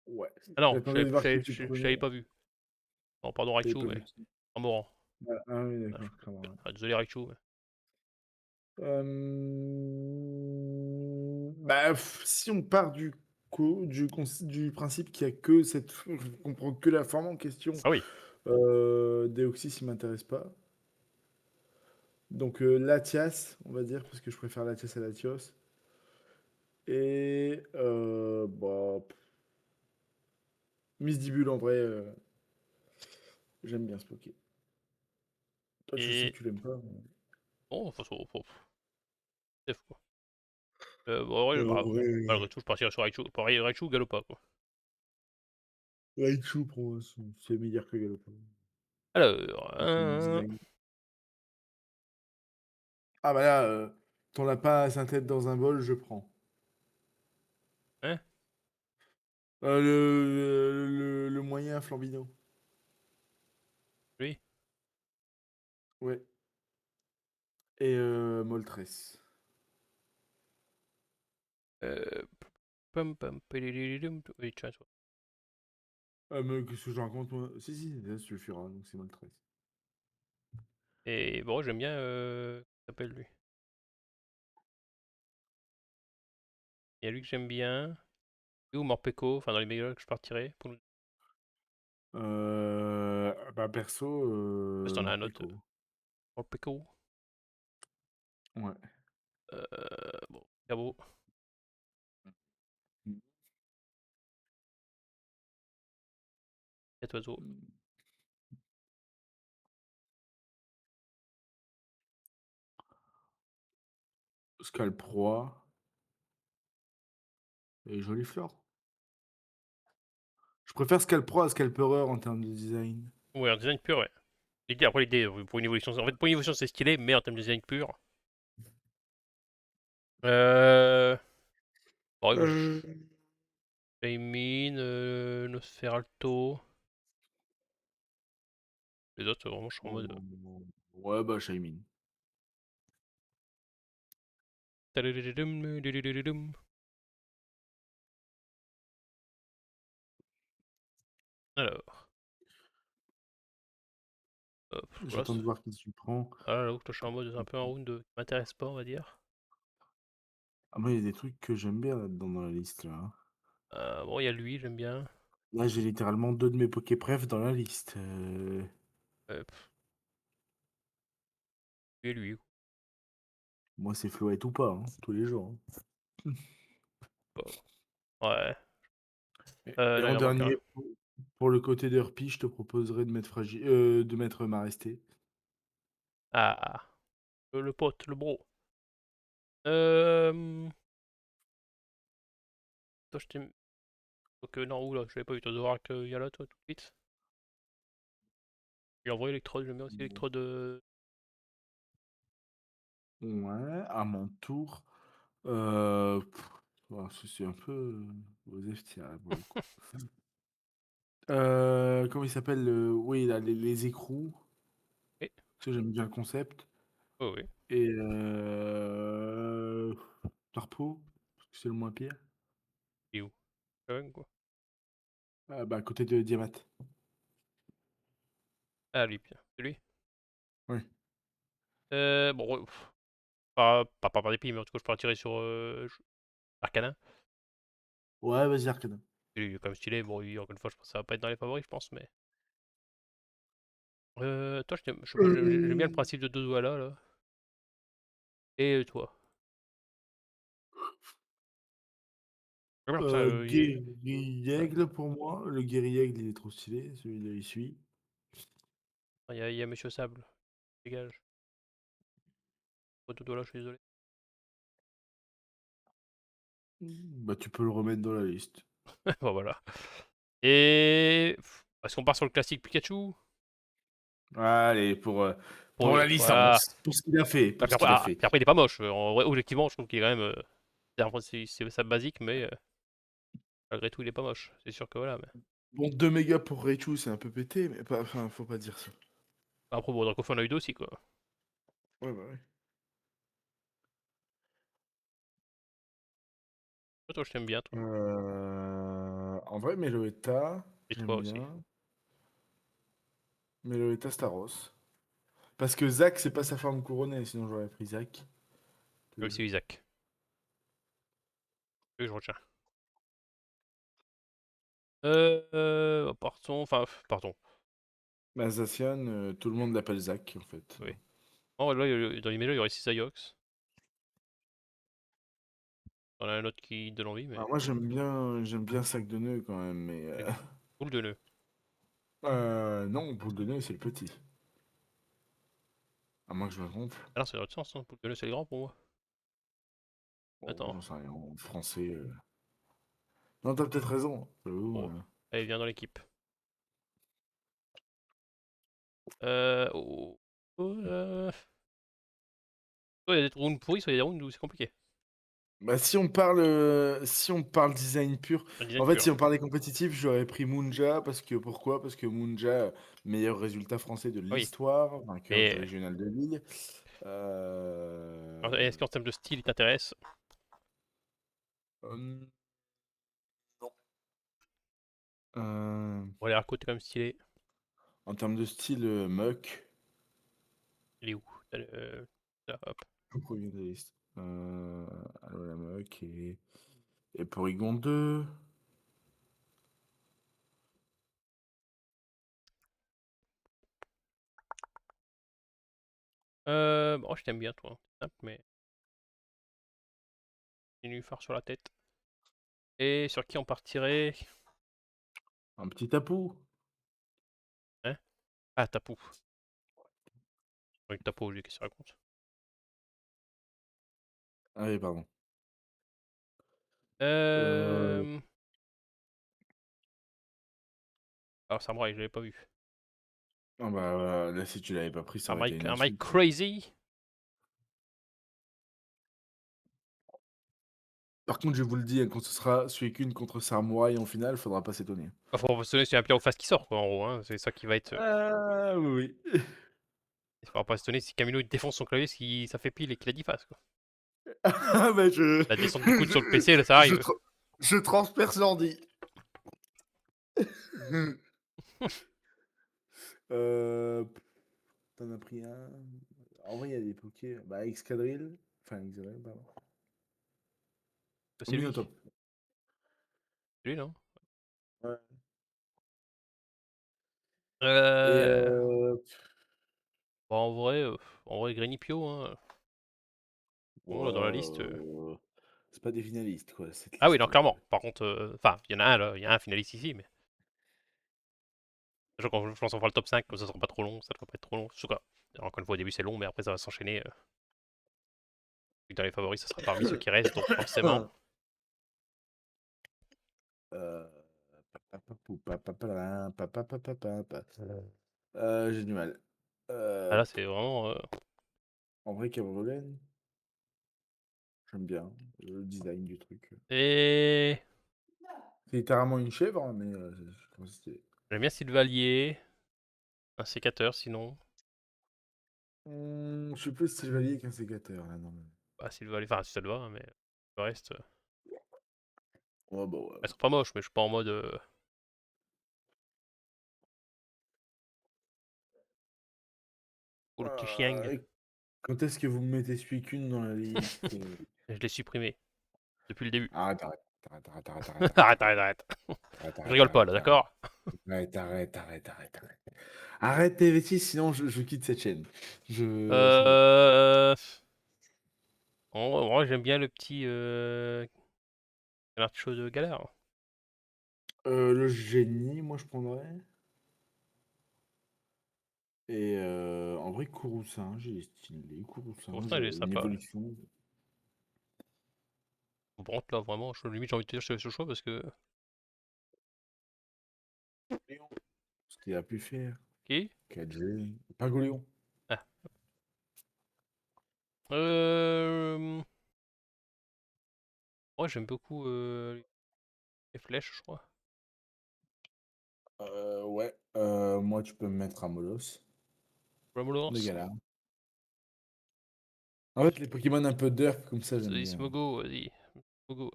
ouais. Ah non, J'attendais de voir qui tu je t'avais prenais. pas vu. Non, pardon, T'avais Raichu, pas mais. vu qui. Un Morant. Ah oui, Ah, d'accord, ça va. ah, désolé, Raichu, mais. Bah, si on part du principe qu'il y a que qu'on prend que la forme en question, Ah oui. Deoxys, il m'intéresse pas. Donc Latias, on va dire, parce que je préfère Latias à Latios. Et bah, Misdibule, en vrai, j'aime bien ce Poké. Toi, je sais Et. que tu l'aimes pas. Mais... Bon, enfin, c'est fou. Bon, ouais, En bah, vrai, malgré tout, je partirais sur Raichu. Pareil, Raichu ou Galopa, quoi. Raichu, pour moi, c'est meilleur que Galopin. Alors. En termes de design. Ah bah là, ton lapin à sa tête dans un bol, je prends. Hein? Le moyen Flambino. Lui? Ouais. Et Moltres. Euh, Pam pam pididididum. Oui, tiens, toi. Mais qu'est-ce que je raconte, moi? Si, si, là, tu le feras, donc c'est Moltres. Et bon, j'aime bien. Comment s'appelle lui? Il y a lui que j'aime bien. Lui ou Morpeko, enfin dans les méga que je partirais. Pour nous... Bah, perso, Parce que t'en as un autre. Morpeko. Morpeko. Ouais. Bon, Cabo. Cet oiseau. Scalproie et Jolifleur. Je préfère Scalproie à Scalpereur en termes de design. Ouais, en design pur, ouais. L'idée, après, l'idée, pour une évolution. En fait, pour une évolution, c'est stylé, mais en termes de design pur. Euh. Bon, moi, Euh, Shaymin, Nosferalto. Les autres, vraiment, je suis en mode. Ouais, bah, Shaymin. Alors, hop, voilà. J'attends de voir qui tu prends. Voilà, là où je suis en mode un peu un round qui m'intéresse pas, on va dire. Ah, moi, il y a des trucs que j'aime bien là-dedans dans la liste, là, hein. Bon, il y a lui, j'aime bien. Là, j'ai littéralement 2 de mes Poképref dans la liste. Pff, et lui, Moi, c'est Floette ou pas, hein, tous les jours, hein. quoi. Ouais. Et Non, en il en manque un. dernier, pour le côté d'Herpy, je te proposerais de mettre Maresté. Ah, le pote, le bro. Euh... Toi, je t'aime. Ok, non, oula, je l'avais pas vu, toi, Zorak, Yala, toi, tout de suite. Et en vrai, Electrode, j'aime bien aussi Electrode. Ouais, à mon tour. C'est un peu aux FTA, là, pour le coup. Comment il s'appelle? Oui, là, les écrous. Oui, Parce que j'aime bien le concept. oui, oui. Et Tarpo, parce que c'est le moins pire. Il est où? Shaman, quoi. Ah, bah, à côté de Diamat. Ah, lui, bien. C'est lui. Oui. Bon, ouais, pas par dépit, mais en tout cas, je partirais sur Arcana. Ouais, vas-y, Arcana. Il est quand même stylé. Bon, encore une fois, je pense que ça va pas être dans les favoris, je pense, mais. Toi, je sais pas, j'aime bien le Euh, principe de deux doigts là. Et toi? J'aime bien comme ça, Guéri-aigle pour moi. Le guéri-aigle, il est trop stylé. Celui-là, il suit. il y a Monsieur Sable. Dégage. Pas deux doigts là, je suis désolé. Bah, tu peux le remettre dans la liste. Bon, voilà. Et. Est-ce qu'on part sur le classique Pikachu? Allez, pour la Voilà. licence. Pour ce qu'il a fait. Ah, Pour ce qu'il a fait. puis après, il est pas moche. En vrai, objectivement, je trouve qu'il est quand même. C'est ça basique, mais malgré tout, il est pas moche. C'est sûr que voilà. Mais. Bon, 2 mégas pour Raichu, c'est un peu pété, mais pas, enfin, faut pas dire ça. Après, bon, Dracaufeu, on a eu deux aussi, quoi. Ouais, bah ouais. Toi, je t'aime bien, toi. En vrai, Meloetta, Et j'aime toi aussi. bien. Meloetta Staros. Parce que Zac, c'est pas sa forme couronnée, sinon j'aurais pris Zac. Moi aussi, Isaac. Oui, je retiens. Partons. Enfin, partons. Bah, Zacian, tout le monde l'appelle Zac, en fait. Oui. Oh, là, dans l'image, il y aurait Cisaiox. On a un autre qui donne envie, mais. Alors moi, j'aime bien Sac de nœud quand même, mais... Boule de nœud. non, boule de nœud, c'est le petit. À moins que je me trompe. Ah non, c'est dans l'autre sens, hein. Boule de nœud, c'est le grand pour moi. Bon, Attends. j'en sais rien, en français... Non, t'as peut-être raison. J'avoue, Oh. Allez, viens dans l'équipe. Oh. Soit il y a des rounds pourris, soit il y a des rounds où c'est compliqué. Bah, si on parle design pur, Un design en fait, pur. si on parlait compétitif, j'aurais pris Munja, pourquoi? Parce que Munja, meilleur résultat français de Ah oui. l'histoire, vainqueur du Mais régional de Lille. est-ce qu'en termes de style, il t'intéresse? Euh, non. Euh, Bon, les Arco, t'es quand même stylé. En termes de style, Muck, Il est où? Là, hop. au premier de la liste. Allô, la Muck, et Porygon 2. Bon, je t'aime bien, toi. C'est simple, mais phare sur la tête. Et sur qui on partirait? Un petit tapou. Hein? Ah, Tapu. Oui, Tapu, qu'est-ce que tu racontes? Ah oui, pardon. Euh, Euh... Alors, Samurai, je l'avais pas vu. ah bah, là, si tu l'avais pas pris, ça aurait été une Un Mike insulte. Crazy? Par contre, je vous le dis, hein, quand ce sera Suicune contre Samouraï en finale, faudra pas s'étonner. Enfin, faut se donner c'est un Pyro face qui sort, quoi, en gros. Hein. C'est ça qui va être. Ah oui, oui. Il faudra pas s'étonner si Camilo il défonce son clavier, si ça fait pile et qu'il a dit face, quoi. Ah bah La descente du coude sur le PC, là, ça je, arrive. tra- je transperce l'ordi. euh... T'en as pris un. En vrai, il y a des pokés. Bah, Excadrill. Enfin, Excadrill, pardon. C'est lui. Omnitop. C'est lui, non? Ouais. Et Euh... Bon, en vrai, Grenipio, hein. Bon, là, dans la liste. C'est pas des finalistes, quoi, cette Ah oui, non, liste. clairement. Par contre, enfin, il y en a un, là. Il y a un finaliste ici, mais. Je pense qu'on fera le top 5, comme ça sera pas trop long. Ça devrait pas être trop long. En tout cas, encore une fois, au début, c'est long, mais après, ça va s'enchaîner. Dans les favoris, ça sera parmi ceux qui restent, donc forcément. Euh, j'ai du mal. Ah, là, c'est vraiment. En vrai, Cabriolet, j'aime bien le design du truc. Et. C'est littéralement une chèvre, hein, mais je trouve que c'était. J'aime bien Sylvalier. Un sécateur, sinon. Je suis plus chevalier qu'un sécateur, là, non. Bah, Sylvalier, enfin, si ça te va, hein, mais. Le reste. Ouais, bah ouais. Elles sont pas moches, mais je suis pas en mode. Oh, le petit chien. Et quand est-ce que vous me mettez Suicune dans la liste? Je l'ai supprimé depuis le début. Arrête, arrête. Arrête, arrête, arrête, arrête, arrête, Arrête, arrête, arrête, arrête. arrête, Je arrête, rigole pas là, arrête, arrête. d'accord? Arrête, arrête, arrête, arrête, arrête. Arrête tes bêtises, sinon je quitte cette chaîne. C'est bon. Euh... En vrai, j'aime bien le petit quelque chose de galère. Le génie, moi je prendrais. Et en vrai, Kourou-san, j'ai stylé. Pour Kourou-san, ça, j'ai une sympa. Ouais. évolution. Bon, là, vraiment, limite, j'ai envie de te dire ce choix parce que. Léon, ce qu'il a pu faire. Qui? 4G. Pagoléon. Ah. Euh... Moi, j'aime beaucoup les flèches, je crois. Ouais. Moi, tu peux me mettre à Molos. De Romulus, galère. En fait, les Pokémon un peu derp, comme ça, j'aime bien. Smogo, vas-y. Smogo.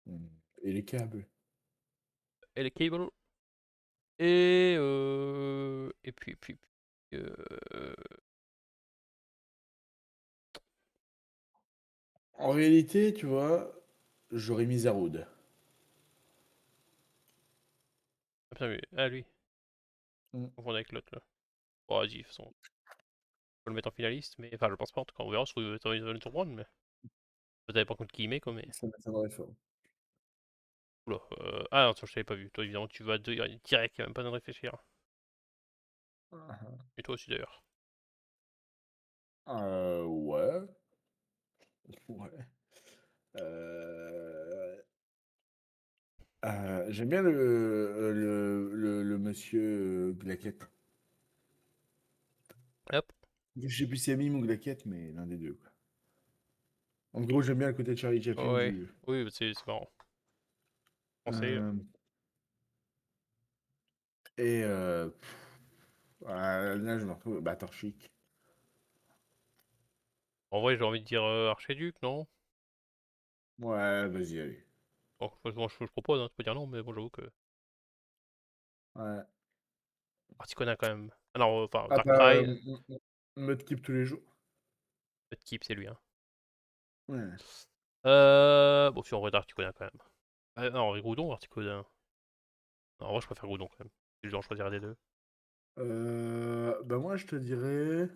Mm. Et les câbles. Et les Cable. Et puis, En réalité, tu vois, j'aurais mis Zaroud. ah, putain, ah, lui, Mm. on confond avec l'autre là. Bon, vas-y, de toute façon, on peut le mettre en finaliste, mais enfin, je pense pas en tout cas, on verra sur le tour one, mais peut-être pas contre qui il met quoi, mais. Ça m'étonnerait fort. Oula, ah non, ça, je t'avais pas vu. Toi, évidemment, tu vas direct, y a même pas besoin de réfléchir. Ah, Et toi aussi d'ailleurs. ouais. Ouais. Euh, j'aime bien le monsieur Glaquette. Hop. Je sais plus si c'est Mime ou Glaquette, mais l'un des deux, quoi. En gros, j'aime bien le côté Charlie Chaplin Ouais. du jeu. Oui, bah, c'est marrant. Français. Euh, et là, je me retrouve. Bah, Torchic. En vrai, j'ai envie de dire Archiduc, non? Ouais, vas-y, allez. Bon, je propose, hein, tu peux dire non, mais bon, j'avoue que. Ouais. Articonin quand même. Ah non, enfin, Ah, Darkrai, Mudkip tous les jours. notre keep, c'est lui, hein. Ouais. Bon, si on regarde Articonin quand même. Ah, non, Groudon, Articonin. Non, en vrai, je préfère Groudon quand même. Si je dois en choisir un des deux. Bah, moi, je te dirais.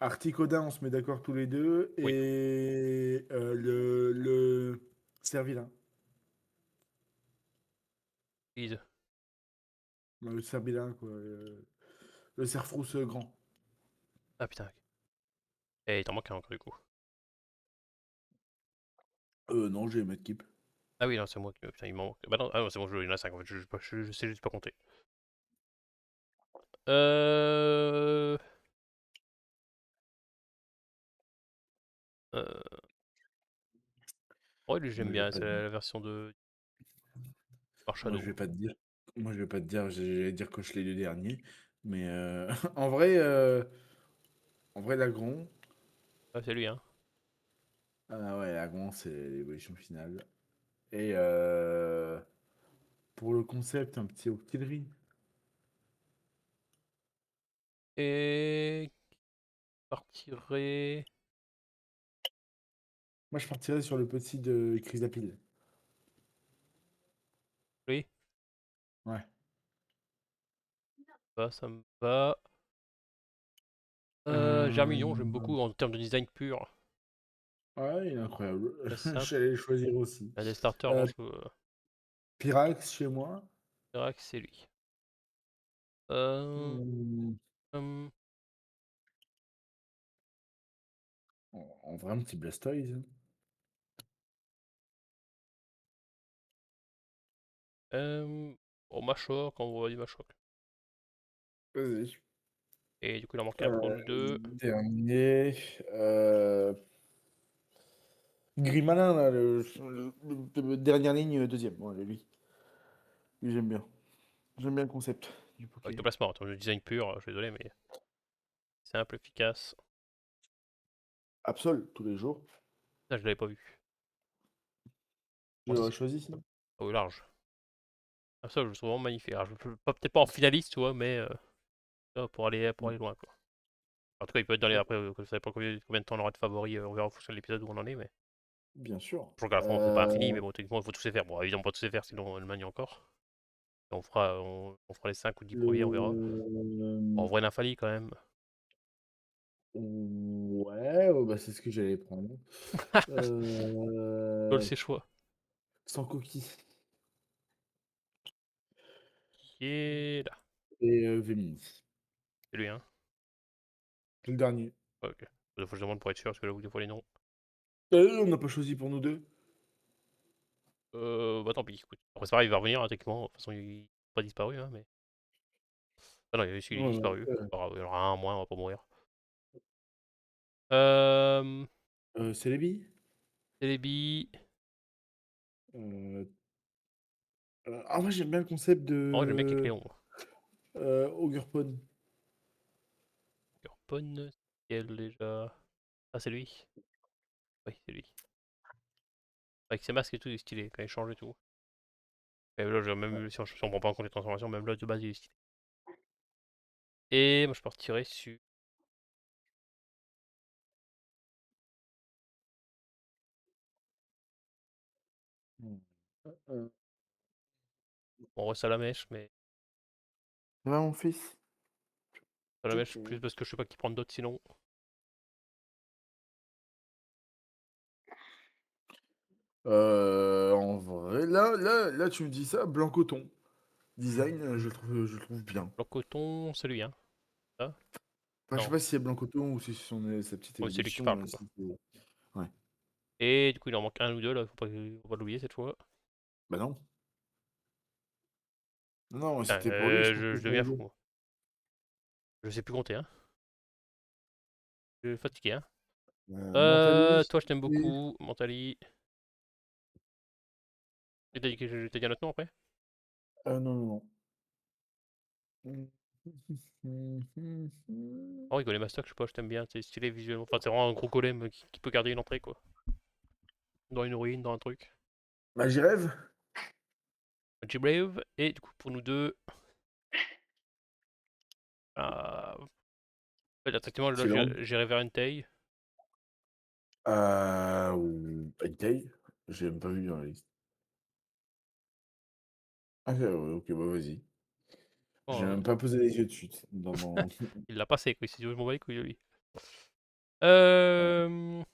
Articodin, on se met d'accord tous les deux. Oui, Et le Servilin. please. Le Servilin, quoi. Le Cerfrousse grand. Ah putain. Ok. Et il t'en manque un encore du coup. Non, j'ai Mudkip. Ah oui, non, c'est moi qui. Putain, il m'en manque. Bah non, ah non, c'est bon, il y en a 5 en fait, je sais juste pas compter. Euh... euh... Ouais, lui j'aime Moi, je vais bien, pas c'est te la version de Moi, je Marshadow. vais pas te dire. Moi, je vais pas te dire. J'allais dire coche les deux derniers. Mais en vrai, Lagron. Ah, c'est lui, hein. Ah ouais, Lagron, c'est l'évolution finale. Et pour le concept, un petit Octillery. Et. Partirait. Moi, je partirais sur le petit de Chrysapile. Lui. Ouais. Bah, ça me va. Germignon, j'aime Euh, beaucoup en termes de design pur. Ouais, il est incroyable. Très simple. J'allais le choisir aussi. Un des starters, Euh, je Pyrax chez moi. dirais que c'est lui. Euh... Hmm, hum, en vrai, un petit Blastoise. Bon, Machor, quand on voit du Machor. Vas-y. Et du coup, il en manque un pour nous deux. Dernier. Grimalin, là, dernière ligne, deuxième. Voilà, lui. Lui, j'aime bien. J'aime bien le concept du Avec Poké. le placement, en termes de design pur, je suis désolé, mais simple, efficace. Absol, tous les jours. Ça, je l'avais pas vu. Je Bon, l'aurais choisi, sinon. ah oui, large. Ah, ça, je le trouve vraiment magnifique. Alors, peut-être pas en finaliste, tu vois, mais pour aller loin, quoi. En tout cas, il peut être dans les. Ouais. Après, je ne sais pas combien de temps on aura de favoris, on verra en fonction de l'épisode où on en est, mais. bien sûr. Je crois qu'à la fin on fait pas infini, mais bon, techniquement il faut tous les faire. Bon, évidemment pas tous les faire, sinon on le manie encore. On fera les 5 ou 10 premiers, on verra. En Le... vrai, Nymphali quand même. Ouais, oh, bah, c'est ce que j'allais prendre. Lol, Euh, c'est choix. Sans coquille. Qui est là? Et Véminis. C'est lui, hein? Le dernier. Ouais, ok. Faut que je demande pour être sûr, parce que là, des fois les noms. On n'a pas choisi pour nous deux. Bah tant pis, écoute. Après, c'est pareil, il va revenir, hein, techniquement. De toute façon, il n'est pas disparu, hein, mais. Ah non, il est Ouais, disparu. ouais. Il y en aura un en moins, on va pas mourir. Euh. Célébi. Celebi. Euh, moi j'aime bien le concept En vrai, j'aime bien de Kecléon. Ogurpon. Pon, c'est elle déjà. Ah, c'est lui. Oui, c'est lui. Avec ses masques et tout, il est stylé quand il change et tout. Et là, même si on prend pas en compte les transformations, même là de base, il est stylé. Et moi, je partirais sur. Mm. Euh, On reste à la mèche, mais. Ça va mon fils? À la mèche, plus parce que je sais pas qui prendre d'autres sinon. En vrai, là, tu me dis ça, blanc coton. Design, je le trouve bien. Le coton, c'est lui, hein. Ça? Enfin, je sais Non. pas si c'est blanc coton ou si c'est sa petite Ouais, c'est lui qui évolution. parle, quoi. Ouais. Et du coup, il en manque un ou deux, là. Faut pas l'oublier cette fois. Bah non. Non, non, Putain, c'était pour lui, je je comptais pour deviens les fou, deux. moi. Je sais plus compter, hein. Je suis fatigué, hein. Mentally, Toi, je t'aime et... beaucoup. Mentali. Et t'as dit un autre nom après? non, non, non. Oh, Rigolez Mastoc, je sais pas, je t'aime bien. C'est stylé visuellement. Enfin, c'est vraiment un gros golem qui peut garder une entrée, quoi. Dans une ruine, dans un truc. Bah, j'y rêve. G-Brave. Et du coup, pour nous deux. Ouais, effectivement, là, C'est long. j'irai vers Entei. Ou Entei. J'ai même pas vu dans la liste. Ah, ouais, ok, bah vas-y. J'ai Oh, même pas posé les yeux dessus. Dans mon... il l'a passé, quoi. Il s'est dit, je m'en bats les couilles de lui. Ouais.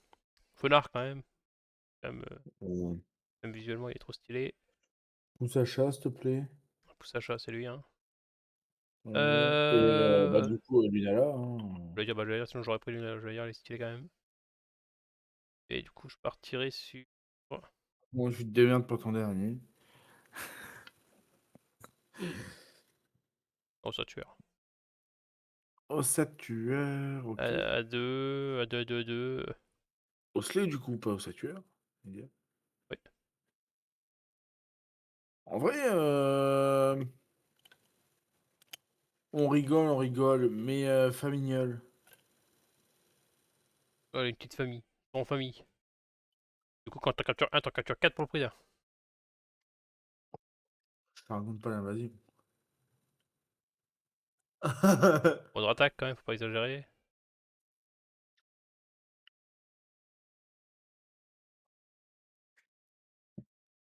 Fenard, quand même. Quand même, Euh, même visuellement, il est trop stylé. Sacha, s'il te plaît. Sacha, c'est lui, hein. Ouais. Et bah, Euh... du coup, Lunala. Je vais dire, bah, je vais dire, sinon j'aurais pris lui, je vais dire, il est stylé quand même. Et du coup, je partirai sur. Moi, je te démerde pour ton dernier. Oh, ça tueur. Osatueur, ok. À 2, à 2, 2, 2. Osley, du coup, pas Osatueur. Oui. En vrai, on rigole, mais Famignol. Voilà, une petite famille. En famille. Du coup, quand t'en captures un, t'en captures 4 pour le prix d'un. Je te raconte pas l'invasion. Ordre attaque quand même, faut pas exagérer.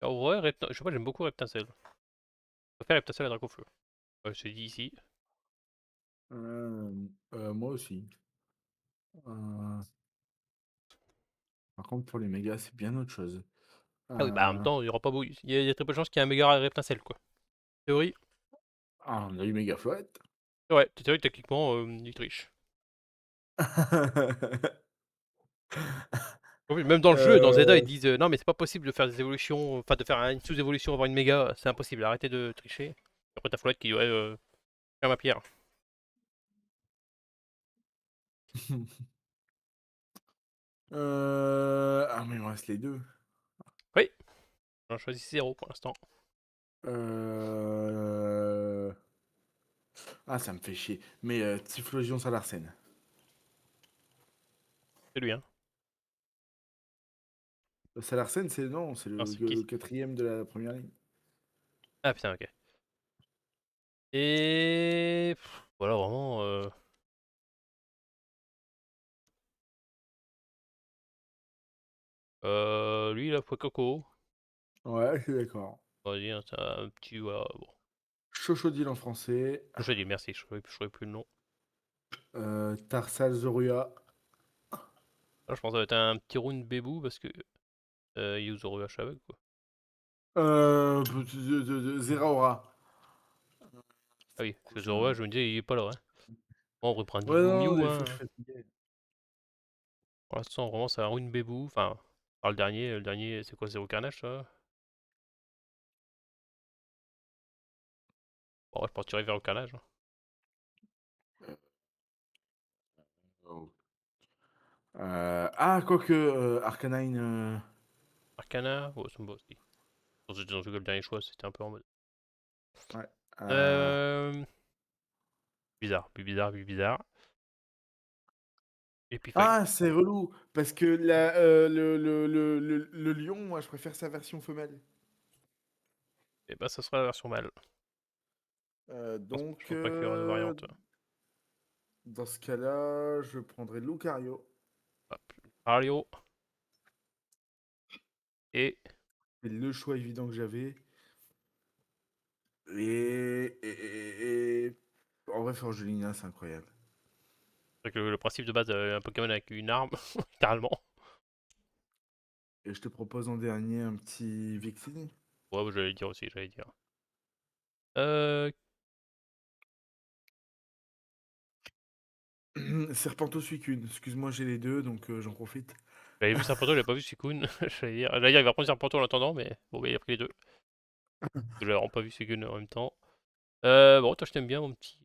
En vrai, je sais pas, j'aime beaucoup Reptincelle. Je préfère Reptincelle à Dracofeu. C'est dit ici. Euh, moi aussi. Euh, Par contre, pour les mégas, c'est bien autre chose. Ah oui, bah en même Euh, temps, il y aura pas beau. Il y a très peu de chances qu'il y ait un méga Reptincelle, quoi. Théorie. on a eu méga flotte. Ouais, théorie, techniquement, il triche. En plus, même dans le jeu, dans Zelda, ils Euh, disent non, mais c'est pas possible de faire des évolutions, enfin de faire une sous-évolution avant une méga, c'est impossible, arrêtez de tricher. Après, t'as Floette qui dit ouais, ferme ma pierre. mais il me reste les deux. Oui, j'en choisis 0 pour l'instant. Euh... ça me fait chier. Mais Typhlosion Salarsen. C'est lui, hein. Salarsen, c'est non, c'est Alors, le, c'est qui? le quatrième de la première ligne. Ah putain, ok. Et. Voilà, vraiment. Lui, il a foi coco. Ouais, je suis d'accord. Vas-y, hein, c'est un petit, voilà, bon. Chochodil en français. Je te dis merci, je trouvais plus le nom. Tarsal Zorua. Là, je pense que ça va être un petit rune bébou parce que il use Oruash avec, quoi. Zeraora. Ah oui, parce que Prochain. Zoroark, je me disais, il est pas là, hein. Bon, on reprend Ouais, Mew non, Mew, des fois je hein. suis fatigué. Pour l'instant, vraiment, c'est un rune bébou. Enfin, par le dernier, c'est quoi, Zéro Carnage, ça? Bon, ouais, je partirais vers le Carnage, hein. Oh. Ah, quoique, Arcanine. Arcana, ouais, ça me va aussi. Dans le dernier choix, c'était un peu en mode. Ouais. Euh... Bizarre, plus bizarre, plus bizarre. Epiphague. Ah, c'est relou. Parce que le lion, moi, je préfère sa version femelle. Et bah, ça sera la version mâle. Je Donc, pense pas qu'il y aura de variante. dans ce cas-là, je prendrais Lucario. Hop. Arlio et. C'est le choix évident que j'avais. Et en vrai, Forgelina, c'est incroyable. Avec le principe de base, un Pokémon avec une arme, littéralement. Et je te propose en dernier un petit Vixie. Ouais, bah, j'allais dire aussi, j'allais dire. Euh, Serpentos Suicune. Excuse-moi, j'ai les deux, donc j'en profite. J'avais vu Serpento, j'avais pas vu Suicune. J'allais dire, il va prendre Serpento en attendant, mais bon, bah, il a pris les deux. J'avais vraiment pas vu Suicune en même temps. Bon, toi, je t'aime bien, mon petit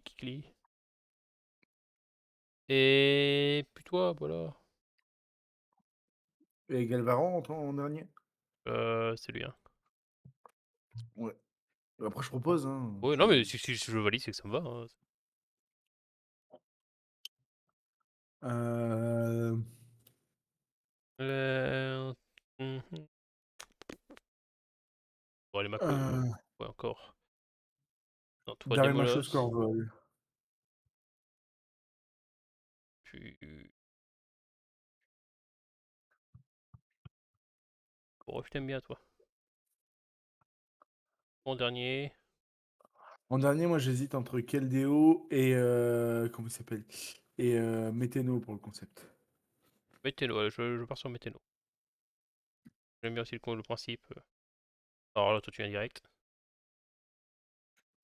Kikli. Et puis toi, voilà. Et Galvaran en dernier. C'est lui, hein. Ouais. Après, je propose, hein. Ouais, non, mais si je valide, c'est que ça me va, hein. Euh... Euh... mhm. Bon, les Mako, euh, ouais, encore. Non, troisième Darumachos Olos. Corvol. Puis. Bon, je t'aime bien, toi. Mon dernier. En dernier, moi, j'hésite entre Keldeo et... comment il s'appelle? Et Météno pour le concept. Météno, ouais, je pars sur Météno. J'aime bien aussi le principe. Alors là, toi, tu viens direct.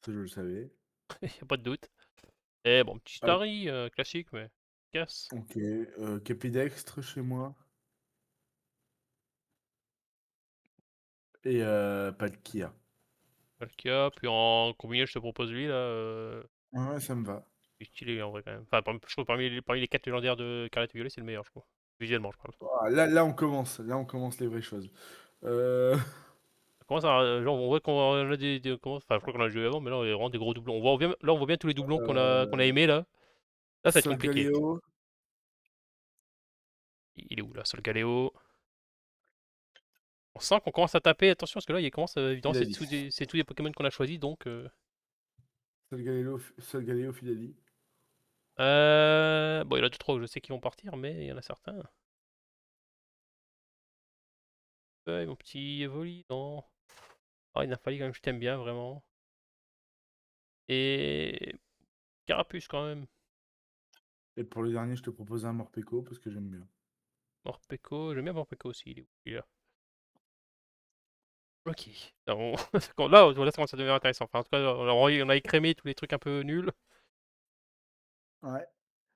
Ça, je le savais. Y a pas de doute. Et bon, petit Hop, Starry, classique, mais casse. ok. Capidextre chez moi. Et Palkia. Palkia, puis en combiné, je te propose lui, là. Ouais, ça me va. Il est stylé en vrai quand même. Enfin, je trouve parmi les 4 légendaires de Scarlet et Violet, c'est le meilleur, je trouve. Visuellement, je parle. Ah, là, on commence. Là, on commence les vraies choses. Euh, Comment ça, genre, on voit qu'on a enfin, je crois qu'on a joué avant, mais là, on a vraiment des gros doublons. Là, on voit bien tous les doublons qu'on a aimés, là. Là, ça va être compliqué. Solgaleo. Il est où, là, Solgaleo? On sent qu'on commence à taper, attention, parce que là, il commence à évidemment, c'est Fidali. tous des Pokémon qu'on a choisis, donc. Solgaleo Fidali. Bon, il y en a deux, trois que je sais qui vont partir, mais il y en a certains. Ouais, mon petit Evoli, non. Ah, il n'a fallu quand même, je t'aime bien, vraiment. Et. Carapuce, quand même. Et pour le dernier, je te propose un Morpeko parce que j'aime bien. Morpeko, j'aime bien Morpeko aussi, il est là. Ok. Là, ça commence à devenir intéressant. Enfin, en tout cas, on a écrémé tous les trucs un peu nuls. Ouais.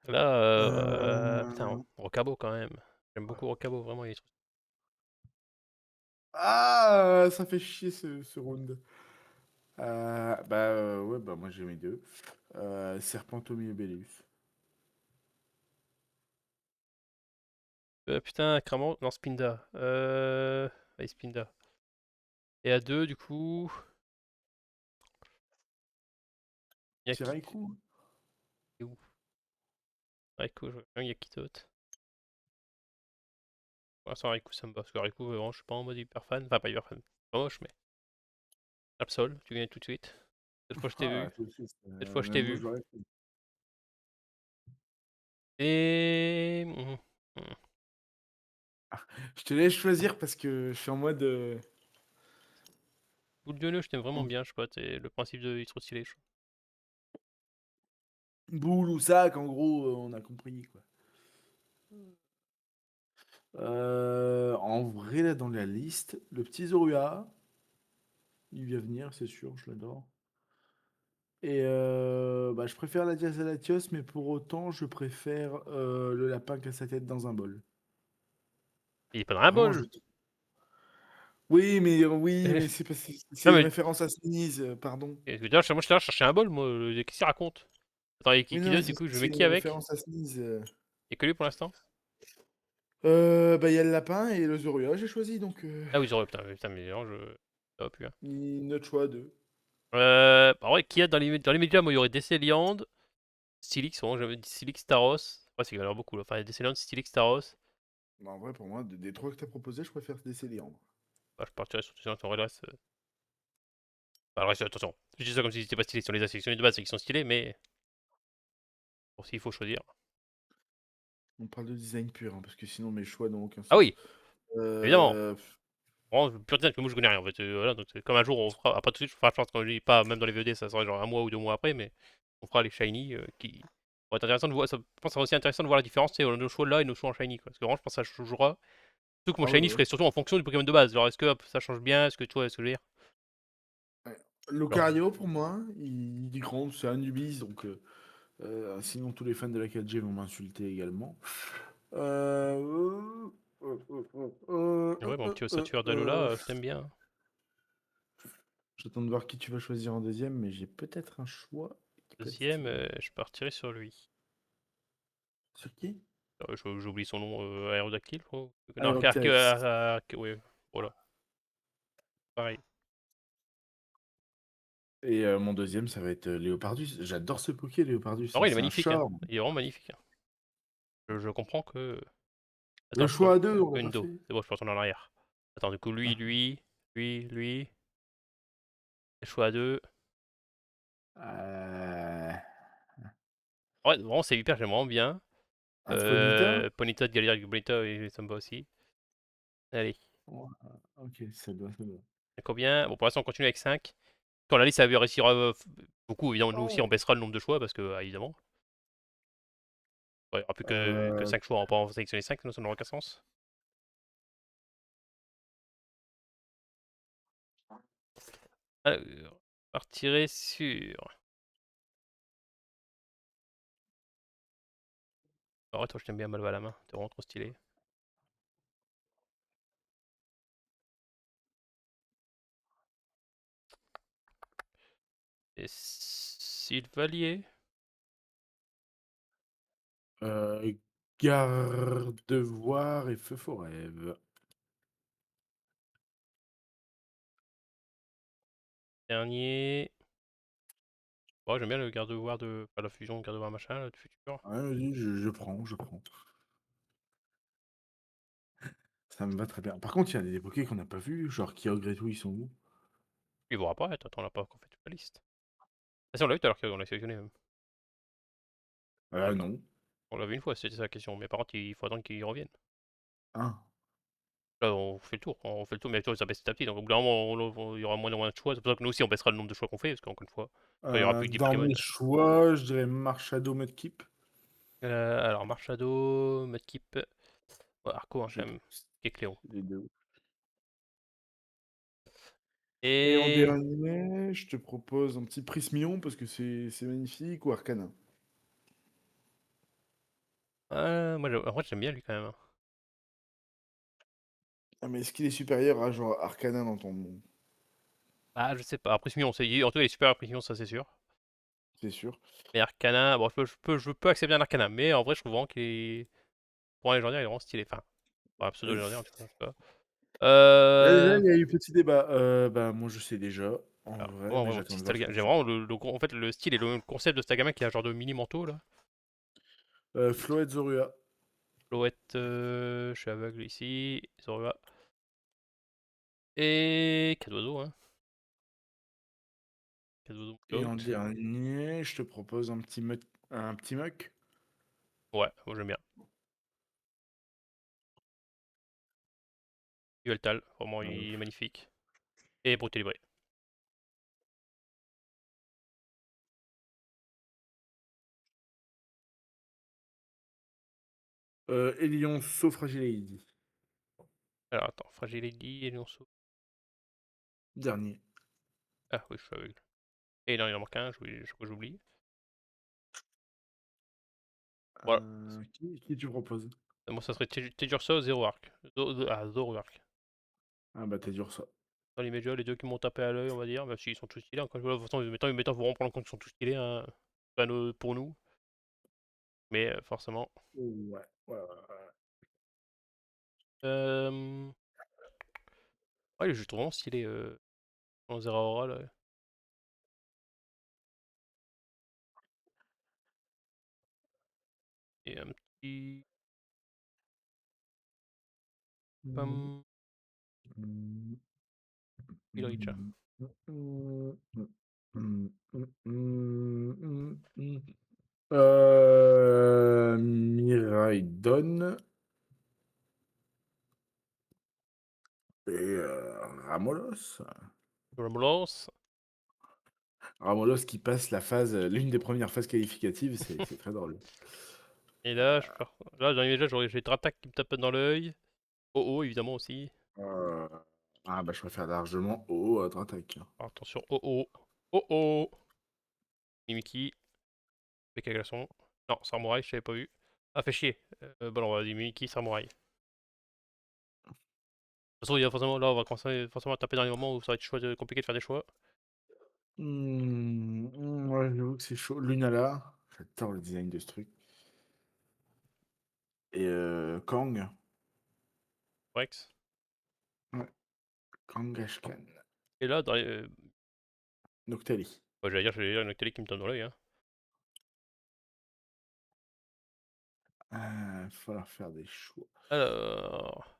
Là, putain, Euh, Rocabo quand même. J'aime beaucoup Rocabo, vraiment, il est trop. Ah, ça fait chier ce round. Ouais, bah moi j'ai mes deux. Serpentomie et Bellus. Putain, Cramant, non, Spinda. Allez, Spinda. Et à deux, du coup, il y a qui Tiraiku. est où? Raikou, il y a qui d'autre? Pour l'instant, Raikou, ça me va. Parce que Raikou, vraiment, je suis pas en mode hyper fan. Enfin, pas hyper fan. Pas moche, mais. Absol, tu viens tout de suite. Cette fois, je t'ai Ah, vu. tout de suite, Cette fois, je t'ai même moi vu. je l'aurais fait. Et. Mhm. Mhm. Je te laisse choisir parce que je suis en mode. Boule de nœud, je t'aime vraiment En bien, je sais pas, le principe de il est trop stylé, je trouve. boule ou sac, en gros, on a compris, quoi. En vrai, là, dans la liste, le petit Zorua, il vient venir, c'est sûr, je l'adore. Et bah, je préfère la Diazalatios, mais pour autant, je préfère le lapin qui a sa tête dans un bol. Il est pas dans la Vraiment, bol! oui, mais c'est parce que c'est Non une mais, référence à Sneeze, pardon. moi j'étais là, je cherchais un bol, moi, qu'est-ce qu'il raconte? Attends, il y a qui Oui, qui non, mais d'autre, du coup, je c'est mets qui une avec? référence à Sneeze. Il y a que lui pour l'instant? Bah, il y a le lapin et le Zorua, j'ai choisi, donc Ah oui, Zoro, putain, mais non, ça va plus, hein. notre choix de. Bah ouais, qui a dans les médias, moi, il y aurait Desceliande, Stylix, vraiment, j'avais dit Stylix, Taros. Ouais, c'est qu'il va y en avoir beaucoup, là. Enfin, Desceliande, Stylix, Taros. Bah, en vrai, pour moi, des trois que t'as proposés, je préfère des Céliandres. Bah, je partirais sur Desceliande, en vrai, le reste. Bah, le reste, attention. Je dis ça comme si c'était pas stylé. Si on les a sélectionnés de base, c'est qu'ils sont stylés, mais pour s'il faut choisir. On parle de design pur, hein, parce que sinon mes choix n'ont aucun Ah sens. oui, évidemment. Euh, Vraiment, pur design, parce que moi je connais rien en fait. Voilà, donc c'est comme un jour on fera, pas tout de suite, enfin, je pense qu'on dit pas, même dans les VOD, ça sera genre un mois ou 2 mois après, mais on fera les shiny qui vont être intéressant de voir. Je pense que ça sera aussi intéressant de voir la différence, c'est nos choix là et nos choix en shiny, quoi. Parce que vraiment, je pense que ça jouera. Surtout que mon Ah ouais, shiny, je ouais. ferai surtout en fonction du Pokémon de base. Genre, est-ce que hop, ça change bien? Est-ce que tu vois ce que je veux dire? Ouais. Genre, Lucario, pour moi, il gronde, c'est Anubis, donc sinon tous les fans de la 4G vont m'insulter également. Euh, ouais, mon petit ossature d'Alola, je t'aime bien, hein. J'attends de voir qui tu vas choisir en deuxième, mais j'ai peut-être un choix qui peut être Deuxième, stylé. je partirai sur lui. Sur qui? J'oublie son nom, Aérodactyle, je crois. Non, Aeropteryx. ouais, voilà, pareil. Et mon deuxième, ça va être Léopardus. J'adore ce Poké, Léopardus. En vrai, il est C'est un magnifique, hein. charme. Il est vraiment magnifique, hein. Je comprends que. Le Attends, choix à deux, on l'a pas une dos. fait. C'est bon, je peux retourner en arrière. Attends, du coup, Ah. lui. Le choix à deux. Euh, Ouais, vraiment, c'est hyper, j'aime vraiment bien. un Ponyta? Ponyta de Galérique Bonita, et ça me va aussi. Allez, Ouais, ok, ça doit, ça doit. combien? Bon, pour l'instant, on continue avec 5. Quand la liste, ça réussira beaucoup, évidemment, nous aussi, Oh. on baissera le nombre de choix parce que, évidemment, ouais, il n'y aura plus que Euh, 5 choix, on va pas en sélectionner 5, sinon ça n'aura aucun sens. Alors, partirai sur. En vrai, toi, je t'aime bien Malva à la main, t'es vraiment trop stylé. Et Sylvalier. euh, Gardevoir et Feu Forêve. Dernier. Ouais, j'aime bien le garde-voir de. Pas la fusion, garde-voir machin, là, de futur. Ouais, vas-y, je prends, je prends. Ça me va très bien. Par contre, il y a des Poké qu'on n'a pas vus, genre Kyogre et tout, ils sont où? Il va apparaître, attends, on n'a pas encore fait toute la liste. Ah si, on l'a vu tout à l'heure, on l'a sélectionné même. On l'a pas. Non. On l'a vu une fois, c'était ça la question. Mais par contre, il faut attendre qu'il revienne. Ah. Là, on fait le tour, mais tu vois, ça baisse petit à petit. Donc au bout d'un moment, il y aura moins de choix. C'est pour ça que nous aussi, on baissera le nombre de choix qu'on fait, parce qu'encore une fois, quand il y aura plus que 10 Dans Pokémon. mes choix, je dirais Marshado Mudkip. Alors, Marshado, Mudkip, ouais, Arco, hein, Je quand même, trouve et Cléon. les deux. Et en Et. dernier, je te propose un petit Prismion parce que c'est magnifique ou Arcana. Moi, en vrai, j'aime bien lui quand même, hein. Ah, mais est-ce qu'il est supérieur à genre Arcana dans ton monde? Ah, je sais pas. Après, Mignon, en tout cas, il est super après Mignon, ça c'est sûr. C'est sûr. Mais Arcana, bon, je peux accepter un Arcana, mais en vrai, je trouve vraiment qu'il est. Pour un légendaire, il est vraiment stylé. Enfin, pour un Euh, pseudo-légendaire, tu vois, je sais pas. Là, déjà, il y a eu petit débat. Bah, moi, je sais déjà, en Alors, vrai, moi, mais vraiment, j'attends petit de voir ce Stalga. que J'aime tu. vraiment en fait, le style et le concept de Stagamin qui est un genre de mini manteau là. Floet Zorua. Floette, je suis aveugle ici. Zorua. Et. Cadoiseau, hein. Cadoiseau Et en Goat. dernier, je te propose un petit muck. Ouais, moi j'aime bien. Yveltal, vraiment il est magnifique. Et Brutalibré. Elion Fragileidi. Alors attends, Fragility et Lionceau. Dernier. Ah oui, je suis aveugle. Et non, il en manque un, j'oublie. Voilà. Qui tu proposes? Moi, ça serait Tejursa, Zero Arc. Zoro Arc. Ah bah t'es dur ça. Dans les médias, les deux qui m'ont tapé à l'œil, on va dire, même s'ils sont tous stylés. Encore une fois, de toute façon, mettons, faut vraiment prendre en compte qu'ils sont tous stylés, hein. Pas pour nous, mais forcément. Ouais, ouais, ouais. Euh... Ouais, je trouve vraiment stylé dans Zeraora, là. Et un petit. Mhm. Pam. Mhm. Ilricha. Mhm. Mhm. Mhm. Mhm. Mhm. Miraidon et Ramolos. Romulus. Ramolos qui passe la phase, l'une des premières phases qualificatives, c'est très drôle. Et là, là, dans les médias, j'ai Dratak qui me tape dans l'œil. Oh oh, évidemment aussi. Euh, Ah bah je préfère largement au à attaque. Alors, attention, oh oh. Oh oh. Mimiki. Bec à glaçon. Non, Samouraï, je t'avais pas vu. Ah, fait chier. Bon, on va dire Mimiki, Samouraï. De toute façon, il y a forcément, là, on va commencer forcément à taper dans les moments où ça va être compliqué de faire des choix. Ouais, j'avoue que c'est chaud. Lunala, j'adore le design de ce truc. Et Kang, Rex. ouais, Kangashkan. Et là, dans les. Noctali. Ouais, j'allais dire une télé qui me tape dans l'œil, hein. Falloir faire des choix. Alors.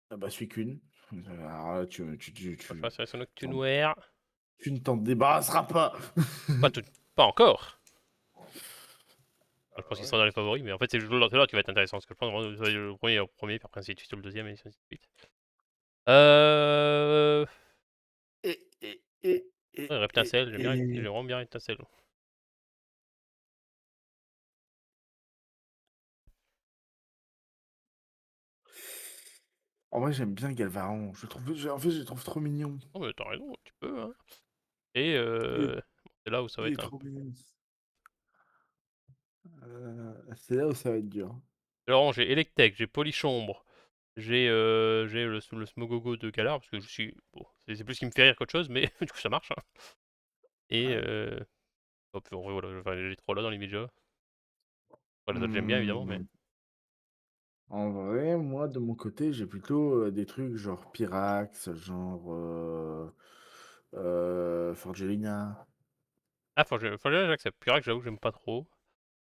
Ah bah Suicune. Alors là, On va faire sélection t'en- Noctunoir. tu ne t'en débarrasseras pas. Pas tout. Pas encore. Je pense qu'ils sont Ouais. dans les favoris, mais en fait, c'est là qui va être intéressant. Parce que je pense que ça va être le premier au premier, puis après, ainsi de suite, le deuxième, et ainsi de suite. Euh. Et, et, et, Ouais, et, et, Reptincelle, j'aime et... vraiment bien Reptincelle. En vrai, j'aime bien Galvaron. En fait, je le trouve trop mignon. Oh, mais t'as raison, tu peux, hein. Et Il est, c'est là où ça va il est être un trop peu. mignon. C'est là où ça va être dur. Alors, j'ai Electek, j'ai Polychambre, j'ai le Smogogo de Galar, parce que je suis. Bon, c'est plus ce qui me fait rire qu'autre chose, mais du coup, ça marche, hein. Et Ouais. hop, en vrai, voilà, enfin, j'ai les trois là dans les médias. Voilà, les autres, j'aime bien, évidemment, mais. Hmm. En vrai, moi, de mon côté, j'ai plutôt des trucs genre Pyrax, genre Forgelina. Ah, Forgelina, j'accepte. Pyrax, j'avoue que j'aime pas trop.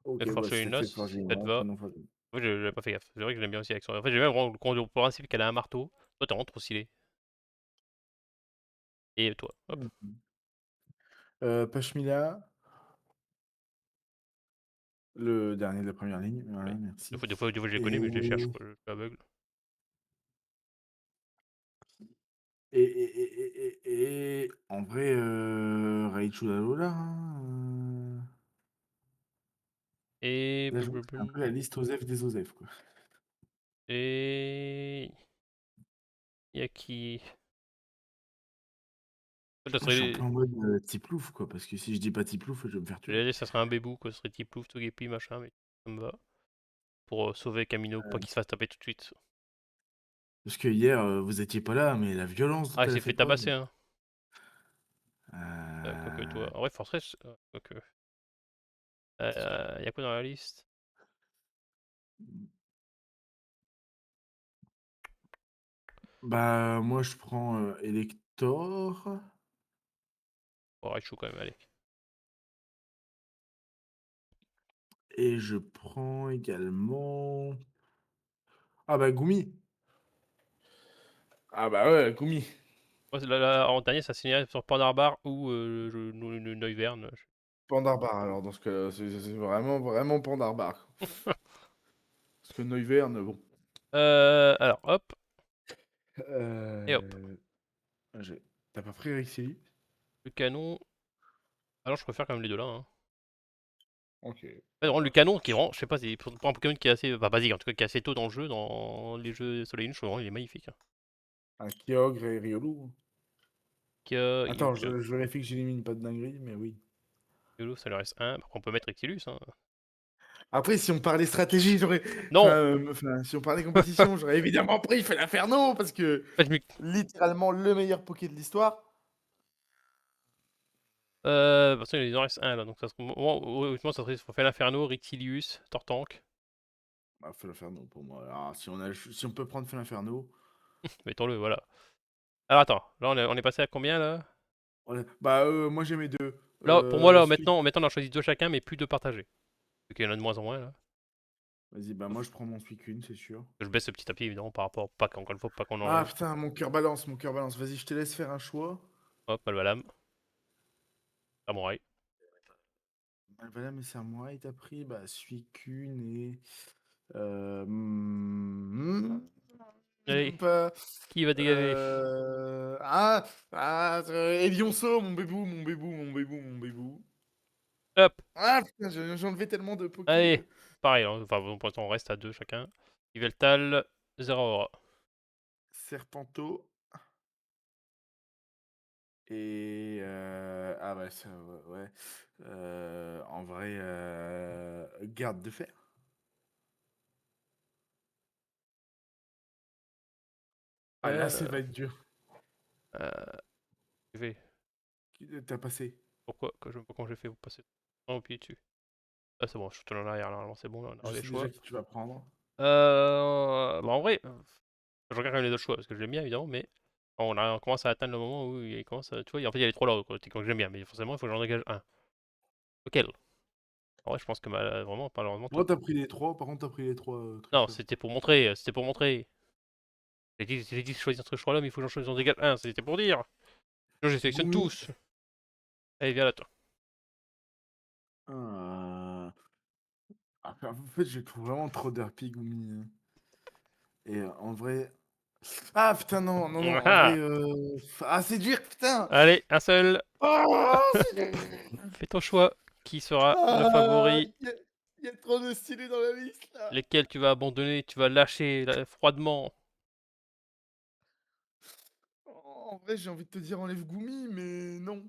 Ok, Mais bah Forgelina, c'est si ça te Forgelina, va. prenons Forgelina. Oui, j'avais pas fait gaffe. C'est vrai que je l'aime bien aussi avec son. En fait, j'ai même vraiment le principe qu'elle a un marteau. Toi, t'es vraiment trop stylé. Et toi, hop. Mhm. Pashmila, le dernier de la première ligne. Voilà, Ouais. merci. Des fois, je les connais, Et, mais je les cherche, quoi. Je suis aveugle. en vrai, Raichu Alola, hein, Et. là, j'avoue que c'est un peu la liste Osef des Osef, quoi. Et. Y'a qui. Ça Moi, je suis un serait. peu en mode Tiplouf, quoi, parce que si je dis pas Tiplouf, je vais me faire tuer. J'allais dire, ça serait un bébou, quoi. Ça serait type Plouf, Togepi, machin, mais ça me va. Pour sauver Camino, pas qu'il se fasse taper tout de suite. Parce que hier, vous étiez pas là, mais la violence dont Ah, il elle a s'est fait fait preuve. tabasser, hein. Quoique Euh, toi. En vrai, Fortress. Quoique. Y'a quoi dans la liste? Bah, moi, je prends Elector Oh, Raichu quand même, allez. et je prends également. Ah, bah, Gumi. Ah, bah, ouais, Gumi. Moi, en dernier, ça signerait sur Pandarbar ou le Neuverne. Pandarbar, alors, dans ce cas-là, c'est vraiment, vraiment Pandarbar. Parce que Neuverne, bon. Alors, hop. Et hop. J'ai tu pas pris Rexy? Le canon. Ah non, je préfère quand même les deux là. Hein. OK. Ouais, Bon, vraiment, le bah, canon qui rend, je sais pas, c'est pour un Pokémon qui est assez, bah, basique en tout cas, qui est assez tôt dans le jeu, dans les jeux Soleil et Lune, je trouve vraiment il est magnifique. Hein. un Kyogre et Riolu. Il Attends, je vérifie que j'élimine pas de dinguerie, mais oui. YOLO, ça lui reste un. Après, on peut mettre Exilus. Hein. Après, si on parlait stratégie, j'aurais Non. si on parlait compétition, j'aurais évidemment pris Felaferno parce que Ouais, je m'y- littéralement le meilleur Poké de l'histoire. Parce qu'il en reste un là, donc ça serait. Moi, honnêtement, ça serait fait l'Inferno, Rectilius, Tortank. Bah, Felaferno pour moi. Alors, si on peut prendre Felaferno, Mettons-le, voilà. Alors attends, là on est passé à combien là? bah, moi j'ai mes deux. Là, pour moi, là, Celui... maintenant on a choisi deux chacun, mais plus de partagés. Vu qu'il y en a de moins en moins là. Vas-y, bah moi je prends mon Suicune, c'est sûr. Je baisse ce petit tapis évidemment par rapport, pas qu'encore une fois, pas qu'on Ah enlève. putain, mon cœur balance, mon cœur balance. Vas-y, je te laisse faire un choix. Hop, Malvalam, Samouraï. Voilà, mais c'est à moi, et t'as pris bah, Suicune et... Allez, pas... qui va dégager? Ah, Elionceau, mon bébou, mon bébou, mon bébou, mon bébou. Hop, Ah putain, j'ai enlevé tellement de Poké. allez. Pareil, hein, enfin bon, pour l'instant on reste à deux chacun. Yveltal, Zeraora. Serpento. Et... Ah bah ça, ouais. Ouais. En vrai, garde de fer. Ah là, ça Euh, va être dur. je vais. T'as passé. Pourquoi? Je sais pas quand j'ai fait, vous passez au pied dessus. Ah c'est bon, je tourne en arrière, normalement c'est bon, là on Je a les sais choix. déjà qui tu vas prendre. Bah en vrai, je regarde quand même les autres choix parce que je l'aime bien évidemment, mais on commence à atteindre le moment où il commence à, tu vois, en fait il y a les trois là quoi, que j'aime bien, mais forcément il faut que j'en dégage un. Lequel? En vrai, je pense que vraiment, malheureusement, Moi, tout. t'as pris les trois. Par contre, t'as pris les trois Non, tricheurs. c'était pour montrer, c'était pour montrer. J'ai dit de choisir entre ce choix-là, mais il faut que j'en dégage un, c'était pour dire. Sinon, je les sélectionne Gumi. tous. Allez, viens là, toi. Euh, en fait, je trouve vraiment trop d'RP, Gumi. Et en vrai. Ah putain, non, non, non. Ah En vrai. ah. Ah, c'est dur, putain. Allez, un seul. Ah, c'est dur. Fais ton choix. Qui sera le Ah, favori? il y a trop de stylés dans la liste là. Lesquels tu vas abandonner? Tu vas lâcher froidement? En vrai, j'ai envie de te dire enlève Gumi, mais non.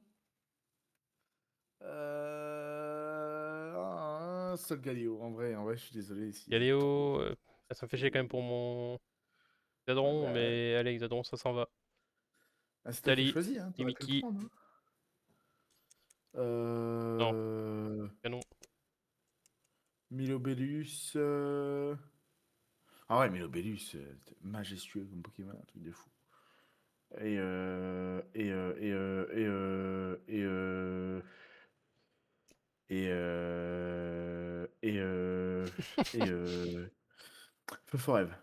Sol Galio. En vrai, je suis désolé s'il est trop. Galéo, ça me fait chier quand même pour mon Ah Xadron, bah, mais allez, Xadron, ça s'en va. c'est toi qui as Italie, choisi, hein. T'aurais pu le Dimiki, prendre. Hein. non, Euh... canon. Milobellus. Ah ouais, Milobellus, majestueux comme Pokémon, un truc de fou. Et et et Feu Forever.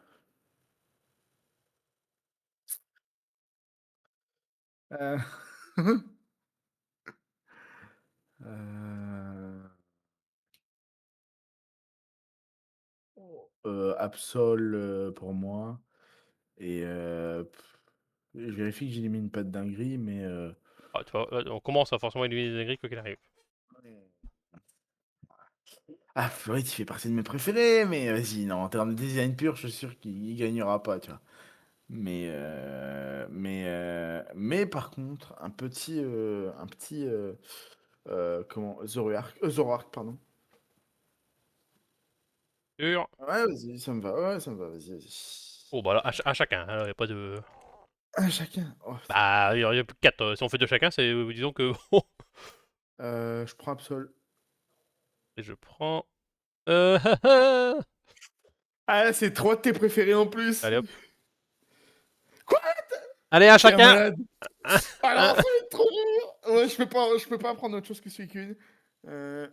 Euh, euh, Absol pour moi. Et je vérifie que j'élimine pas de dinguerie, mais Ah, tu vois, on commence à forcément éliminer les agriculteurs quoi qu'il arrive. ah, Floride, il fait partie de mes préférés, mais vas-y, non, en termes de design pur, je suis sûr qu'il gagnera pas, tu vois. Mais par contre, un petit, comment, Zoroark, pardon. Sûr. Ouais, vas-y, ça me va, ouais, ça me va, vas-y, vas-y. Oh, bah là, à chacun, il n'y a pas de. Un chacun. Oh, putain. Bah, il y a plus que 4. Si on fait deux chacun, c'est. Disons que. Je prends Absol. Et je prends. Ah, ah. Ah, c'est trois de tes préférés en plus. Allez hop. Quoi? Allez, à T'es un chacun! malade. Un, Alors, un. ça va être trop dur. Ouais, je peux pas prendre autre chose que Suicune.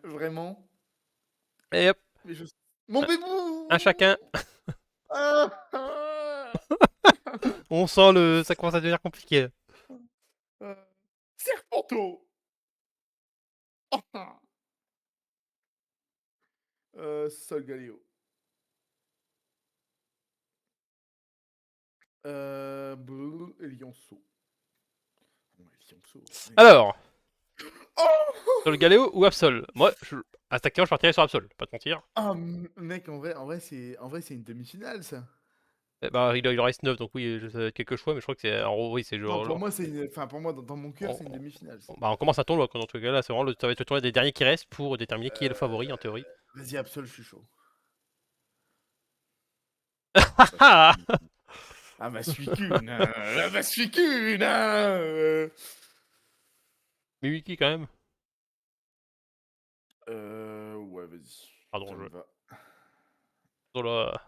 Vraiment. Allez hop. Mais je... Mon Un, bébou! un chacun. Ah, ah, On sent le. Ça commence à devenir compliqué. ah. Serpento! Solgaleo. Lionceau. Ouais, Lionceau. Ouais. Alors, Oh sur le Galéo ou Absol? Moi, instinctivement, je partirais sur Absol, pas te mentir. Ah, mec, en vrai, c'est une demi-finale, ça. Bah, il en reste 9, donc oui, ça va être quelques choix, mais je crois que c'est. En gros, oui, c'est Non, genre. pour moi, enfin, pour moi, dans mon cœur, On, c'est une demi-finale, ça. bah, on commence un tournoi, quoi, dans ce cas-là. C'est vraiment ça va être le tournoi des derniers qui restent pour déterminer qui est le Euh, favori, en théorie. Vas-y, Absol, je suis chaud. Bah, Ah Suicune. Ah, bah, Suicune. Ah, bah, Suicune. Mimiki, quand même. Ouais, vas-y. Pardon, Ça je. me va. Oh là.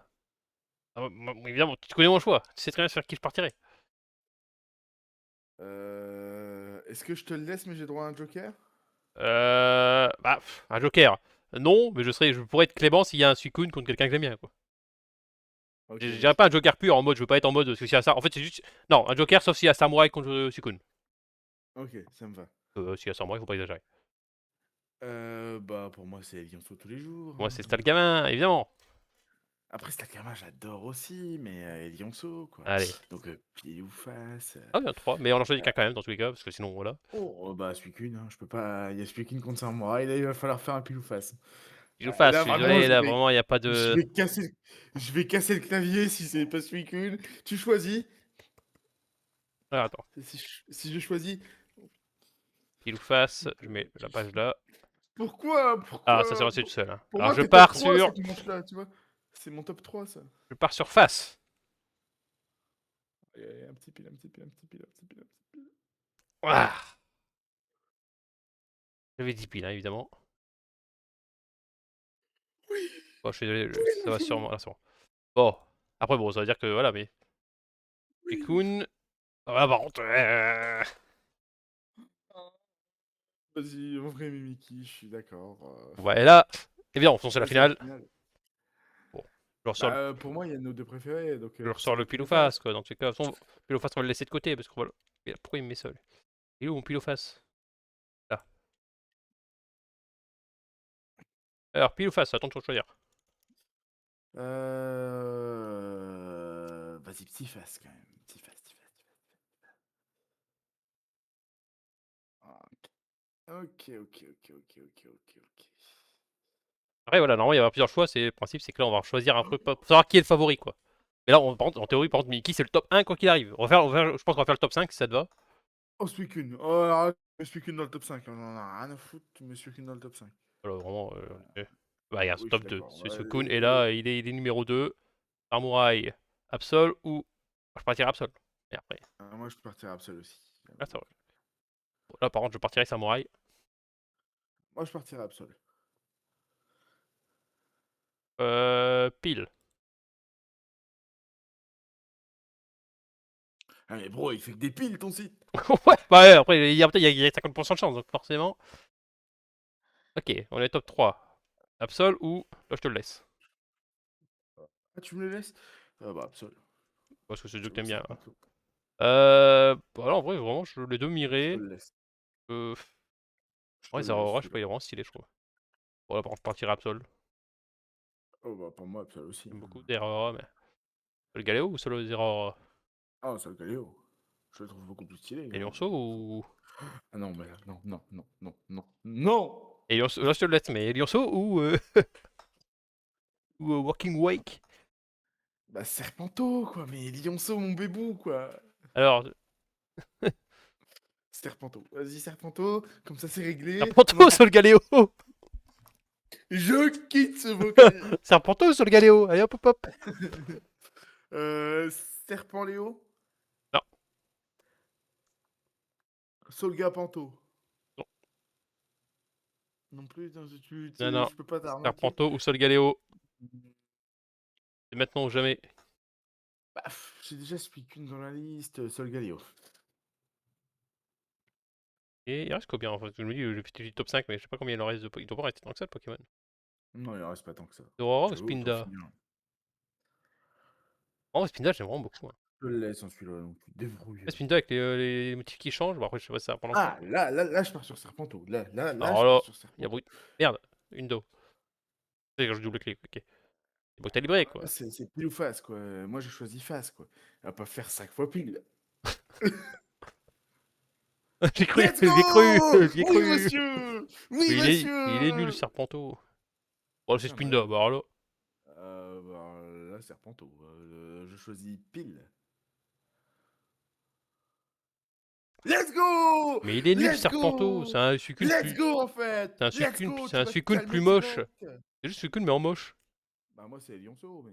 Évidemment, tu connais mon choix. Tu sais très bien sur qui je partirais. Est-ce que je te le laisse, mais j'ai droit à un joker? Bah, un joker. Non, mais je pourrais être clément s'il y a un Suicune contre quelqu'un que j'aime bien, quoi. Ok, Je dirais vas-y. pas un joker pur en mode, je veux pas être en mode, parce que s'il y a ça. En fait, c'est juste. Non, un joker sauf s'il y a Samurai contre Suicune. Ok, ça me va. S'il y a Samurai, faut pas exagérer. Bah, pour moi, c'est Lionceau tous les jours, Moi, hein. c'est Stal Gamin, évidemment. Après, Stakama, j'adore aussi, mais Lionceau, quoi. Allez. Donc, pile ou face. Ah, bien 3, mais on en choisit qu'un quand même, dans tous les cas, parce que sinon, voilà. Oh, bah, Suicune, hein, je peux pas. Il y a Suicune contre Samurai, là, il va falloir faire un pile ou face. Je le fasse, je Là, suis vraiment, désolé, là, vraiment, il n'y a pas je de. vais casser, je vais casser le clavier si c'est pas Suicune. Tu choisis. Ah, attends. Si je choisis. Pile ou face, je mets la page là. Pourquoi? Ah, ça s'est Pourquoi? resté tout seul, hein. Pour Alors, moi, je t'es top pars 3 sur. cette manche-là, tu vois. C'est mon top 3, ça. Je pars sur face. Allez, allez, un petit pile, un petit pile, un petit pile, un petit pile, un petit pile. Ah, j'avais 10 piles, hein, évidemment. Oui, Bon, je suis désolé, oui, ça mon va Dieu. sûrement. Là, c'est bon. Bon. Après, bon, ça veut dire que voilà, mais. Oui. Suicune. Ah, par contre. Vas-y, en vrai, Mimiki, je suis d'accord. Ouais, et là, évidemment, c'est la Vas-y, la finale. finale. Bon, je ressors Bah, pour moi, il y a nos deux préférés, donc je ressors le forcément pile pile ou ou face. face, quoi. Dans tous les cas, de toute façon, pile ou face, on va le laisser de côté, parce que voilà. Pourquoi il me met seul? Il est où mon pile ou face? Là. Alors, pile ou face, attends de choisir. Vas-y, petit face quand même. Petit face, petit face, petit face. Ok, ok, ok, ok, ok, ok, ok. Après, voilà, normalement, il y avoir plusieurs choix. Le principe, c'est que là, on va choisir un truc pour savoir qui est le favori, quoi. Mais là, en théorie, par contre, Mickey, c'est le top 1 quoi qu'il arrive. Je pense qu'on va faire le top 5 si ça te va. Oh, Suicune. Oh, arrête, je mets Suicune dans le top 5. On en a rien à foutre, tu mets Suicune dans le top 5. Voilà, vraiment. Ok. Bah, regarde, c'est Oui, je suis top 2. d'accord. C'est Suicune, et là, il est numéro 2. Samurai, Absol ou. Je partirai Absol. Et après. Moi, je partirais Absol aussi. Là, ça va. Bon, là, par contre, je partirai Samurai. Moi, je partirais Absol. Pile. Ah, mais bro, il fait que des piles, ton site. Ouais, bah ouais, après, il y a 50% de chance, donc forcément. Ok, on est top 3. Absol ou. Là, je te le laisse. Ah, tu me le laisses? Bah, Absol. Parce que c'est le jeu que Absol, t'aimes bien. Serpento. Bah là, en vrai, vraiment, les deux Je te m'irais. le laisse. Euh, Je te ouais, le laisse, Zeraora, je sais pas, il celui-là. est vraiment stylé, je trouve. Bon, là, par contre, je partirais Absol. Oh, bah, pour moi, Absol aussi, J'aime hein. beaucoup Zeraora, mais. Le Galéo ou solo Zeraora? Ah, c'est le Galéo. Je le trouve beaucoup plus stylé, Et Galéo. Lionceau ou. Ah non, mais là, non, non, non, non, non, non! Et Lionceau, là, je te le laisse, mais Lionceau ou. ou Working Wake? Bah, Serpento, quoi, mais Lionceau, mon bébou, quoi. Alors, Serpento. Vas-y, Serpento, comme ça, c'est réglé. On en Serpento parle. sur le Galéo! Je quitte ce vocal. Serpento sur le Galéo! Allez, hop, hop, hop! euh, Serpent Léo, Non, Solga Panto. non, Non plus, non, non. je peux pas t'arnaquer. Serpento ou Sol Galéo? C'est maintenant ou jamais. Bah, j'ai déjà Suicune dans la liste, Solgaleo. Et il reste combien en fait? Je me dis, j'ai fait top 5, mais je sais pas combien il en reste Il doit pas rester tant que ça, le Pokémon. Non, il en reste pas tant que ça. Aurora ou J'avoue, autant Spinda? finir. Oh, Spinda, j'aime vraiment beaucoup, hein. Je le laisse en celui-là, donc tu te débrouilles. Ouais, Spinda avec les motifs qui changent, bon après je sais pas si ça va prendre longtemps. Ah, là, je pars sur Serpento. Là, Alors je pars là, sur il y a Serpento. bruit. Merde, une do. C'est quand je double clic, ok. C'est Brutalibré quoi. C'est pile ou face, quoi. Moi, j'ai choisi face, quoi. On va pas faire 5 fois pile. J'ai cru, Let's j'ai cru, go! j'ai Oui, cru. monsieur! Oui, Mais il est nul, monsieur! Serpento. Oh, c'est Tiens, Spinda, bah alors. bah, là, Serpento. Je choisis pile. Let's go! Mais il est nul, Let's Serpento. go! C'est un Suicune Let's plus. go, en fait! C'est un Let's Suicune, go! c'est Tu un vas te Suicune plus calmer moche. direct! C'est juste Suicune, mais en moche. Bah, moi, c'est Lionceau, mais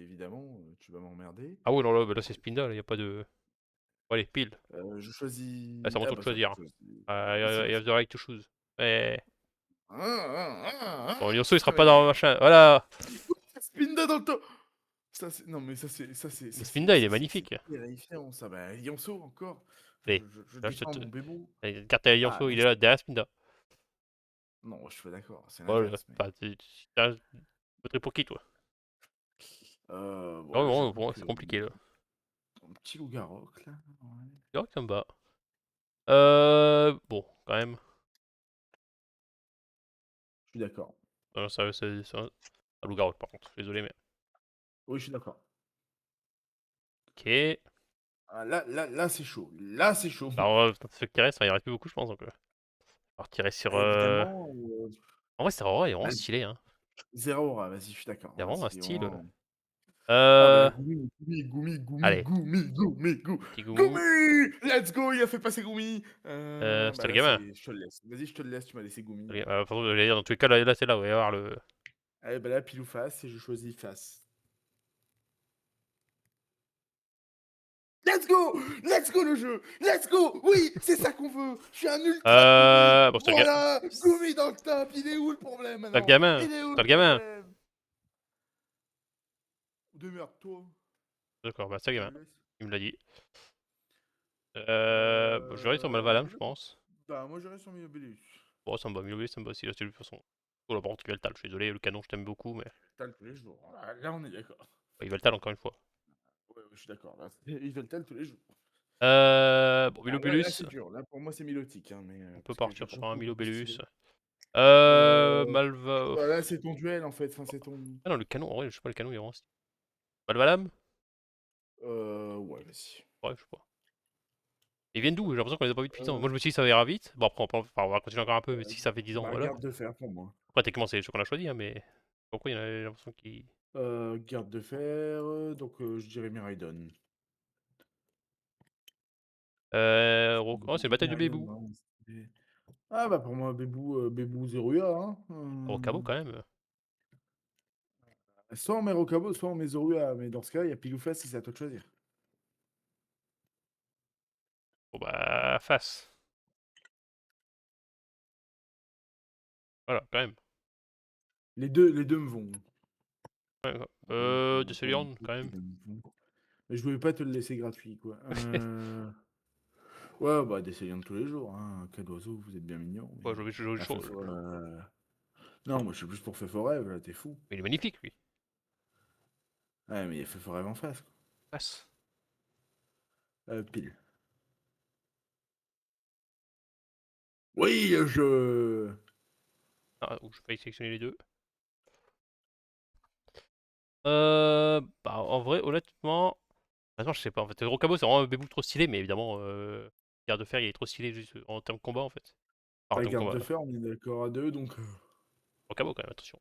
évidemment, tu vas m'emmerder. Ah ouais, non, là, bah, là c'est Spinda, là, y a pas de. Bon, allez, pile. Je Ah, choisis. c'est à mon Ah, tour de bah, ça, tu choisir. choisis. I Vas-y, have vas-y. the right to choose. Ouais. Bon, Lionceau, il sera Ça va pas être dans le dur. machin. Voilà. Spinda dans le top! Non, mais Mais Spinda, il est magnifique. c'est terrifiant, ça. Bah, Lionceau, encore. Allez, Je là, je défends te. mon bébou. Allez, carte à Ah, Lionceau, il est merci. là, derrière Spinda. Non, je suis pas d'accord, c'est Voilà. l'inverse, mais. Enfin, tu voterais pour qui, toi? Bon, Non, là, non, j'avoue pour moi, que. c'est compliqué, là. Un petit loup-garou, là. Ouais. C'est vrai que ça me va. Bon, quand même. Je suis d'accord. C'est un loup-garou, par contre. Désolé, mais. Oui, je suis d'accord. Ok. Ah, là, c'est chaud. Là, c'est chaud. Alors, ceux qui restent, il en reste plus beaucoup, je pense. Donc, on va retirer sur. Évidemment, En vrai, c'est Aurora, il est vraiment allez, stylé, hein. zéro aura, vas-y, je suis d'accord. Il a vraiment un Vas-y, style. Ah bah, Euh... Allez, Gumi! petit Goumou. Gumi! Let's go, il a fait passer Gumi! Bah C'était le là, gamin. je te le laisse. Vas-y, je te le laisse, tu m'as laissé Gumi. Pardon, j'allais dire, dans tous les cas, là c'est là, où il va y avoir le. Allez, bah là, pile ou face, et je choisis face. Let's go! Let's go le jeu! Let's go! Oui, c'est ça qu'on veut! Je suis un ultra Gumi! Bon, Voilà! Gumi dans le top! Il est où le problème c'était le maintenant? gamin. Il est où C'était le le gamin. problème? Démerde-toi. D'accord, bah, c'est le Je gamin. le laisse. Il me l'a dit. Bon, je vais aller sur Malvalam, je Euh... pense. Bah, moi, j'irai sur Minobellus. Bon, ça me va, Milobé, ça me va aussi, là, c'est de toute façon. Oh, là, par contre, Yveltal, je suis désolé, le canon, je t'aime beaucoup, mais. Tal tous les jours. Ah, là, on est d'accord. Yveltal, encore une fois. Ouais, ouais, je suis d'accord. Là, ils veulent tel tous les jours. Bon, Ah, là Milobélus, c'est dur. Là, pour moi, c'est milotique. Hein, mais, on peut parce que partir j'en sur un trouve des Milobélus. stylés. Euh, Malva. Voilà, c'est ton duel en fait. Enfin, c'est ton. Ah non, le canon, en vrai, je sais pas, le canon, il est vraiment stylé. Malvalam? Ouais, vas-y. Ouais, je sais pas. Ils viennent d'où? J'ai l'impression qu'on les a pas vus depuis 10 ans. Moi, Euh, je me suis dit, ça ira vite. Bon, après, on va continuer encore un peu, mais si ça fait 10 ans, voilà. Garde de fer pour moi. Après, techniquement, c'est ceux qu'on a choisi, hein, mais. Pourquoi il y en a j'ai l'impression qui. Garde de fer. Donc, je dirais Miraidon. Oh, c'est une bataille de Miraidon, Bébou. vraiment, ah, bah, pour moi, Bébou Zeruya. Hein. Rocabo, quand même. Soit on met Rokabo, soit on met Zeruya. Mais dans ce cas, il y a pile ou face si c'est à toi de choisir. Bon, bah, face. Voilà, quand même. Les deux me vont. Ouais, ouais. Pour le Decelion, coup, quand les même. deux me vont. Mais je voulais pas te le laisser gratuit, quoi. Ouais, bah, d'essayer de tous les jours, hein. Cas d'oiseau, vous êtes bien mignon. Ouais, Mais... Ah, non, moi, je suis plus pour Feu Rêve, là, t'es fou. Mais il est magnifique, lui. Ouais, mais il y a Feu Rêve en face, quoi. Face. Pile. Oui, je... Ah, je vais sélectionner les deux. Bah, en vrai, honnêtement. Maintenant, je sais pas. En fait, Rocabo, c'est vraiment un Bébou trop stylé, mais évidemment, Garde de Fer, il est trop stylé juste en termes de combat, en fait. Enfin, en Bah, termes de Garde de combat. Fer, on est d'accord à deux, donc... Rocabo, quand même, attention.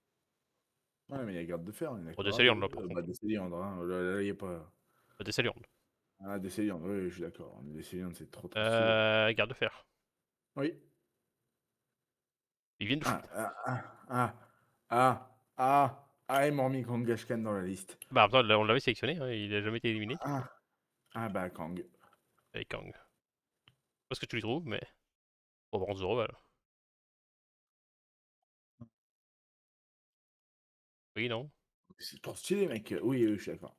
Ouais, mais il y a Garde de Fer, on est Bon, d'accord à Decelion, deux. là, par Bah, contre. Décéliandre, hein. Là, il y a pas... Decelion. Ah, Décéliandre, oui, je suis d'accord. Décéliandre, c'est trop, trop stylé. Garde de Fer. Oui. Ils viennent de. Ah, ah, ah, ah, ils m'ont remis Kangashkan dans la liste. Bah, attends, on l'avait sélectionné, hein, il a jamais été éliminé. Ah, bah, Kang. Avec Kang. Je sais pas ce que tu lui trouves, mais. Bon, par contre, Zoro, alors. Oui, non. C'est trop stylé, mec. Oui, oui, je suis d'accord.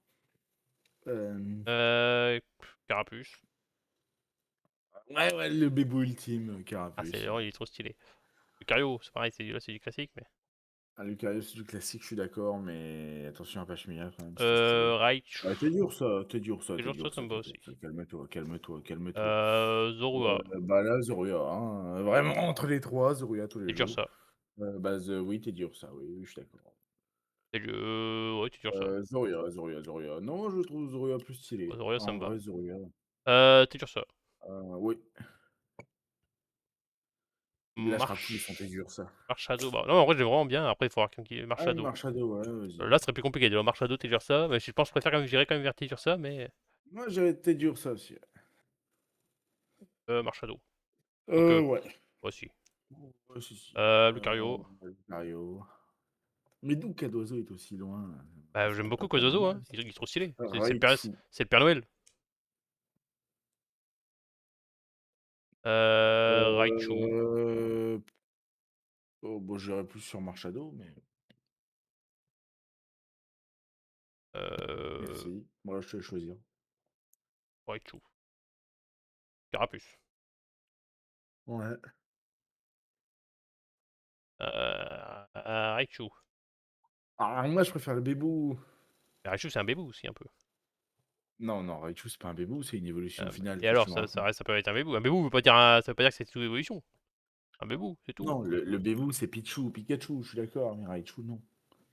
Carapuce. Ouais, ouais, le bébou ultime, Ah, Carapuce. il est trop stylé. Lucario, c'est pareil, là, c'est du classique, mais. Ah, Lucario, c'est du classique, je suis d'accord, mais attention à Pashmina quand même, c'était stylé. Raichu. Ah, t'es dur ça, t'es dur ça, Les t'es jours, ça, dur ça ça, me va t'es dur aussi. ça. Calme-toi, calme-toi, calme-toi. Zorua. Bah là, Zoruya, hein. Vraiment, entre les trois, Zoruya tous C'est les dur, jours. ça. Oui, t'es dur ça, oui, oui, je suis d'accord. Ouais, tu tires ça. Zoria. Non, je trouve Zoria plus stylé. Zoria, ça En me va. vrai, Zoria. Tu tires ça. Oui. Il lâchera tous les Marche. Fantégur, ça. Shadow. Bah, non, en vrai, j'aime vraiment bien. Après, il faut voir quelqu'un qui marche Ah, une Shadow. Marchado, ouais, vas-y. Là, ce serait plus compliqué. De marche Shadow, tu ça. Mais je pense que je préfère quand même, j'irais quand même vers ça. Mais Moi, j'avais été dur, ça aussi. marche Shadow. Donc, Ouais. voici. Ouais, si. Lucario. Lucario. Mais d'où Cadozo est aussi loin? Bah, j'aime C'était beaucoup pas près de Kozozo, moi, hein. ça. Il est trop stylé. Raichu. C'est le Père Noël. Raichu. Euh... Oh, bon, j'irais plus sur Marchado, mais Euh, merci. Moi, je te laisse choisir. Raichu. Carapuce. Ouais. Raichu. Ah, moi, je préfère le bébou. Mais Raichu, c'est un bébou aussi, un peu. Non, Raichu, c'est pas un bébou, c'est une évolution finale. Et Qu'est-ce que alors, tu me racontes? ça peut être un bébou. Un bébou veut pas dire, ça veut pas dire que c'est une évolution. Un bébou, c'est tout. Non, le bébou, c'est Pichou, Pikachu, je suis d'accord, mais Raichu, non.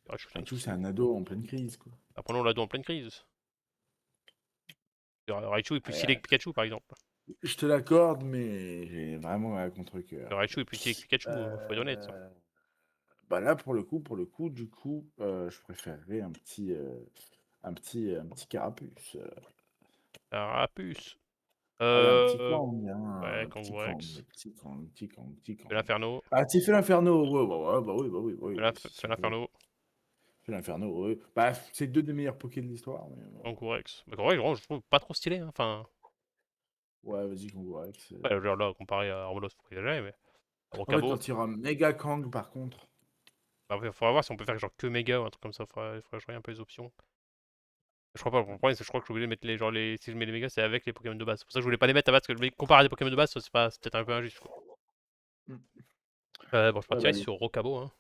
Raichu, c'est un Raichu, c'est petit. un ado en pleine crise, quoi. Apprenons l'ado en pleine crise. Raichu est plus stylé que Ouais, Pikachu, par exemple. je te l'accorde, mais j'ai vraiment un contre-cœur. Raichu est plus stylé que Pikachu, faut être honnête. Euh, Bah là, du coup, je préférerais un petit carapuce. Carapuce. Allez, un petit Euh. Kang, Ouais, hein, petit Kang, Kangourex. petit Kang. L'inferno. Ah, petit fait l'inferno, ouais, ouais, Fais si on veut. l'inferno. Fait l'inferno, ouais. Bah, c'est deux des meilleurs Poké de l'histoire, mais Kangourex. Mais Kangourex, vraiment, je trouve pas trop stylé, hein. Enfin. ouais, vas-y, Kangourex. Ouais, genre là, comparé à Armolos, faut pas exagérer, mais. En fait, Rocabo. quand il y aura Mega Kang, par contre, Après, faudra voir si on peut faire genre que méga ou un truc comme ça. Faudra que je regarde un peu les options. Je crois pas, le problème, c'est que je crois que je suis obligé de mettre les. Genre, si je mets les mégas, c'est avec les Pokémon de base. C'est pour ça que je voulais pas les mettre à base, parce que comparer à des Pokémon de base, c'est peut-être un peu injuste, quoi. hmm, Bon, je ouais, bah, partirais sur Rocabo, hein.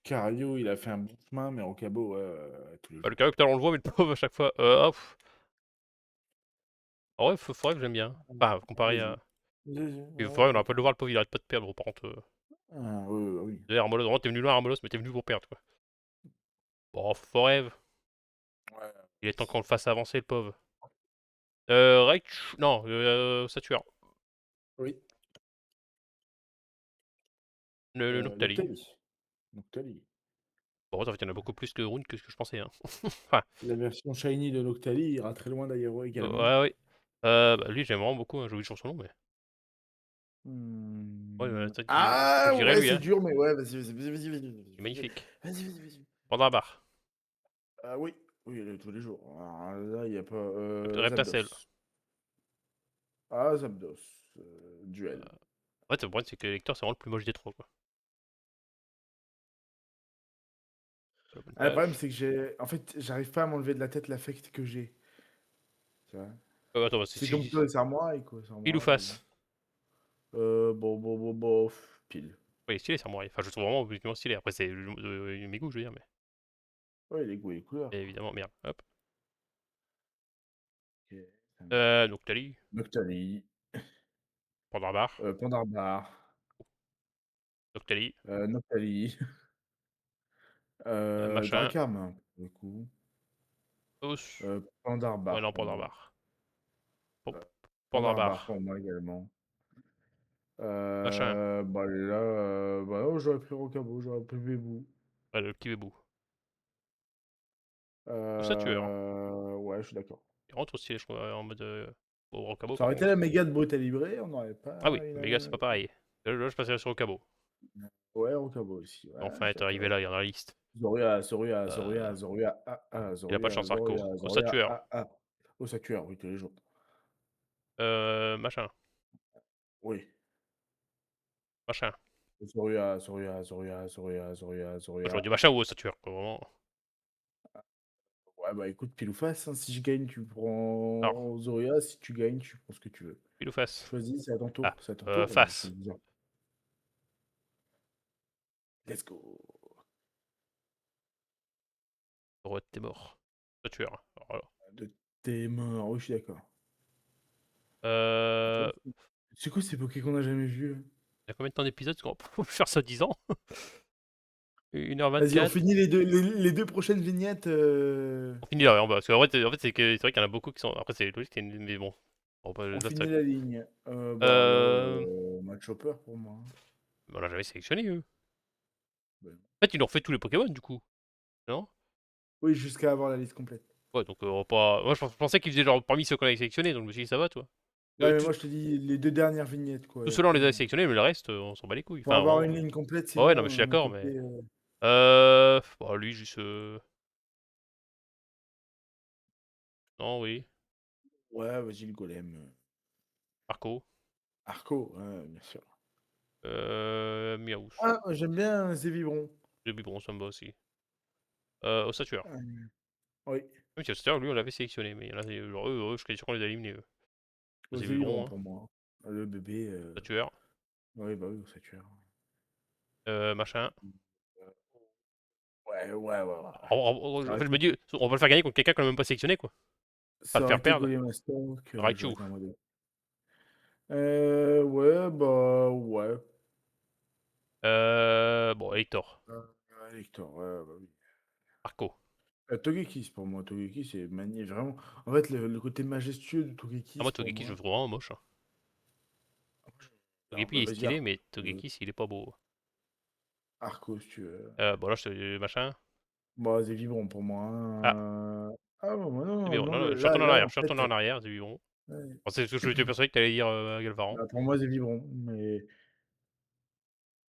Cario, il a fait un bon chemin, mais Rocabo, ouais, tous les Bah, le jours. caractère, on le voit, mais le pauvre à chaque fois. Hop. En vrai, faudrait que j'aime bien. Enfin, comparé à. Vas-y, Il ouais, faudrait, on a pas de pourquoi le voir, le pauvre, il arrête pas de perdre, par contre. Ah, oui, oui, oui. D'ailleurs, Armolos, vraiment, t'es venu loin, Armolos, mais t'es venu pour perdre, quoi. Bon, Forever. Ouais. Il est temps qu'on le fasse avancer, le pauvre. Raichu. Non, Satuer. Oui. Le Noctali. Noctali. Noctali. Bon, en fait, il y en a beaucoup plus que Rune que ce que je pensais, hein. Enfin, La version shiny de Noctali ira très loin d'ailleurs également. ouais, ouais. Bah, lui, j'aime vraiment beaucoup, hein, j'oublie toujours son nom, mais. Ouais, Ah je dirais ouais, lui, c'est hein. dur, mais ouais, Il est magnifique. vas-y. Pandabar. Ah oui, oui, tous les jours. Alors là, il n'y a pas. Reptacel. Zapdos. Ah, Zapdos. Duel. En fait, le problème, c'est que Lecteur, c'est vraiment le plus moche des trois, quoi. La bonne Ah, le problème, page. c'est que En fait, j'arrive pas à m'enlever de la tête l'affect que j'ai. Tu vois. Attends, bah, C'est Dompto et Sarmoire, quoi. pile ou Sarmoire, bon. face? Pile. Oui, stylé, Samouraï. Enfin, je le trouve vraiment objectivement stylé. Après, c'est mes goûts, je veux dire, mais. Ouais, les goûts et les couleurs. Évidemment, merde. Hop. Ok, ça me va. Noctali. Noctali. Pandabar. Pandarbar. Noctali. Noctali. Machin. Dracarme, pour le coup. Os. Ouais, Pandarbar non, pour moi. Pandabar. Euh, Pandarbar Pandabar. pour moi également. Machin. Bah là, bah, oh, j'aurais pris Rocabo, j'aurais pris Bébou. Ouais, le petit bébou. Tueur. Ouais, je suis d'accord. Il rentre trop stylé, je trouve, en mode. Au Rocabo, Ça par aurait été contre. la méga de Brutalibré, on n'aurait Ah pas oui, une... mais gars, c'est pas pareil. Là, je passerai sur Rocabo. Ouais, Rocabo aussi, ouais, Enfin, je suis être arrivé d'accord. là, il y en a la liste. Zoria, Il a pas de chance, Arco. Tueur. Oh, ça tue, oui, tous les jours. Machin. Oui. Machin. J'aurais Zoria. dit machin ou Tueur, quoi, vraiment. Ouais, bah écoute, pile ou face, hein. Si je gagne, tu Alors, prends Zoria. Si tu gagnes, tu prends ce que tu veux. pile ou face? Choisis, c'est à ton tour. Ah, C'est à ton tour. face. Let's go. T'es mort. Tueur. Alors, voilà. De tes mains. Oui, je suis d'accord. Euh. C'est quoi ces Poké qu'on a jamais vus? Il y a combien de temps d'épisodes? Parce qu'on peut faire ça 10 ans. Vas-y, on 1h24. finit les deux prochaines vignettes. On finit là, parce qu'en fait, c'est vrai qu'il y en a beaucoup qui sont. Après, c'est logique, mais bon. On Là, finit la ligne. Euh... Match Hopper pour moi. On l'a jamais sélectionné, eux. Ben, En fait, ils ont refait tous les Pokémon, du coup. Non? oui, jusqu'à avoir la liste complète. Ouais, donc on va pas. Moi, je pensais qu'ils faisaient genre parmi ceux qu'on avait sélectionnés, donc je me suis dit, ça va, toi. Ouais, mais Tout- moi je te dis les deux dernières vignettes, quoi. Tous Et ceux-là, on après, les a sélectionnés, mais le reste, on s'en bat les couilles. pour Enfin, avoir vraiment. une ligne complète, Bah ouais, non, sinon mais je suis on est d'accord, mais. coupé. Bon, lui, juste. Non, oui. Ouais, vas-y, le golem. Marco. Arco, ouais, bien sûr. Miaou. Ah, j'aime bien Zévibron. Le biberon, ça me va aussi. Ossature. Oui, Oui, Ossature, lui, on l'avait sélectionné, mais il y en a, genre, je suis sûr qu'on les a éliminés, eux. C'est Zévibron biberon, hein. pour moi. Le bébé. Ossature. Oui, bah oui, ça tue. Machin. Ouais, ouais, ouais, ouais. Ça En aurait fait, je été, me dis, on va le faire gagner contre quelqu'un qu'on n'a même pas sélectionné, quoi. Pas ça le aurait faire été perdre. Golemastoc, Raichu. j'aurais été en mode. Ouais, bah ouais. Bon, Hector. Hector, ouais, bah oui. Marco. Togekiss pour moi, Togekiss c'est magnifique, vraiment. En fait, le côté majestueux de Ah, moi, Togekiss pour Togekiss, je moi. le trouve vraiment moche, hein. Alors, Togepi bah, il est vas-y, stylé, Arco, mais Togekiss, il est pas beau. Arco, si tu veux. Bon, là, je te. Machin. Bon, c'est vibrant pour moi, Ah, hein. Ah, bon, bah c'est non, bon. non, Non, non, je suis là, retourné en là, arrière. en Je suis fait, retourné en arrière, c'est bon. ouais. C'est ce que je t'ai persuadé que t'allais dire Galvaran. Bah, pour moi, c'est vibrant. Mais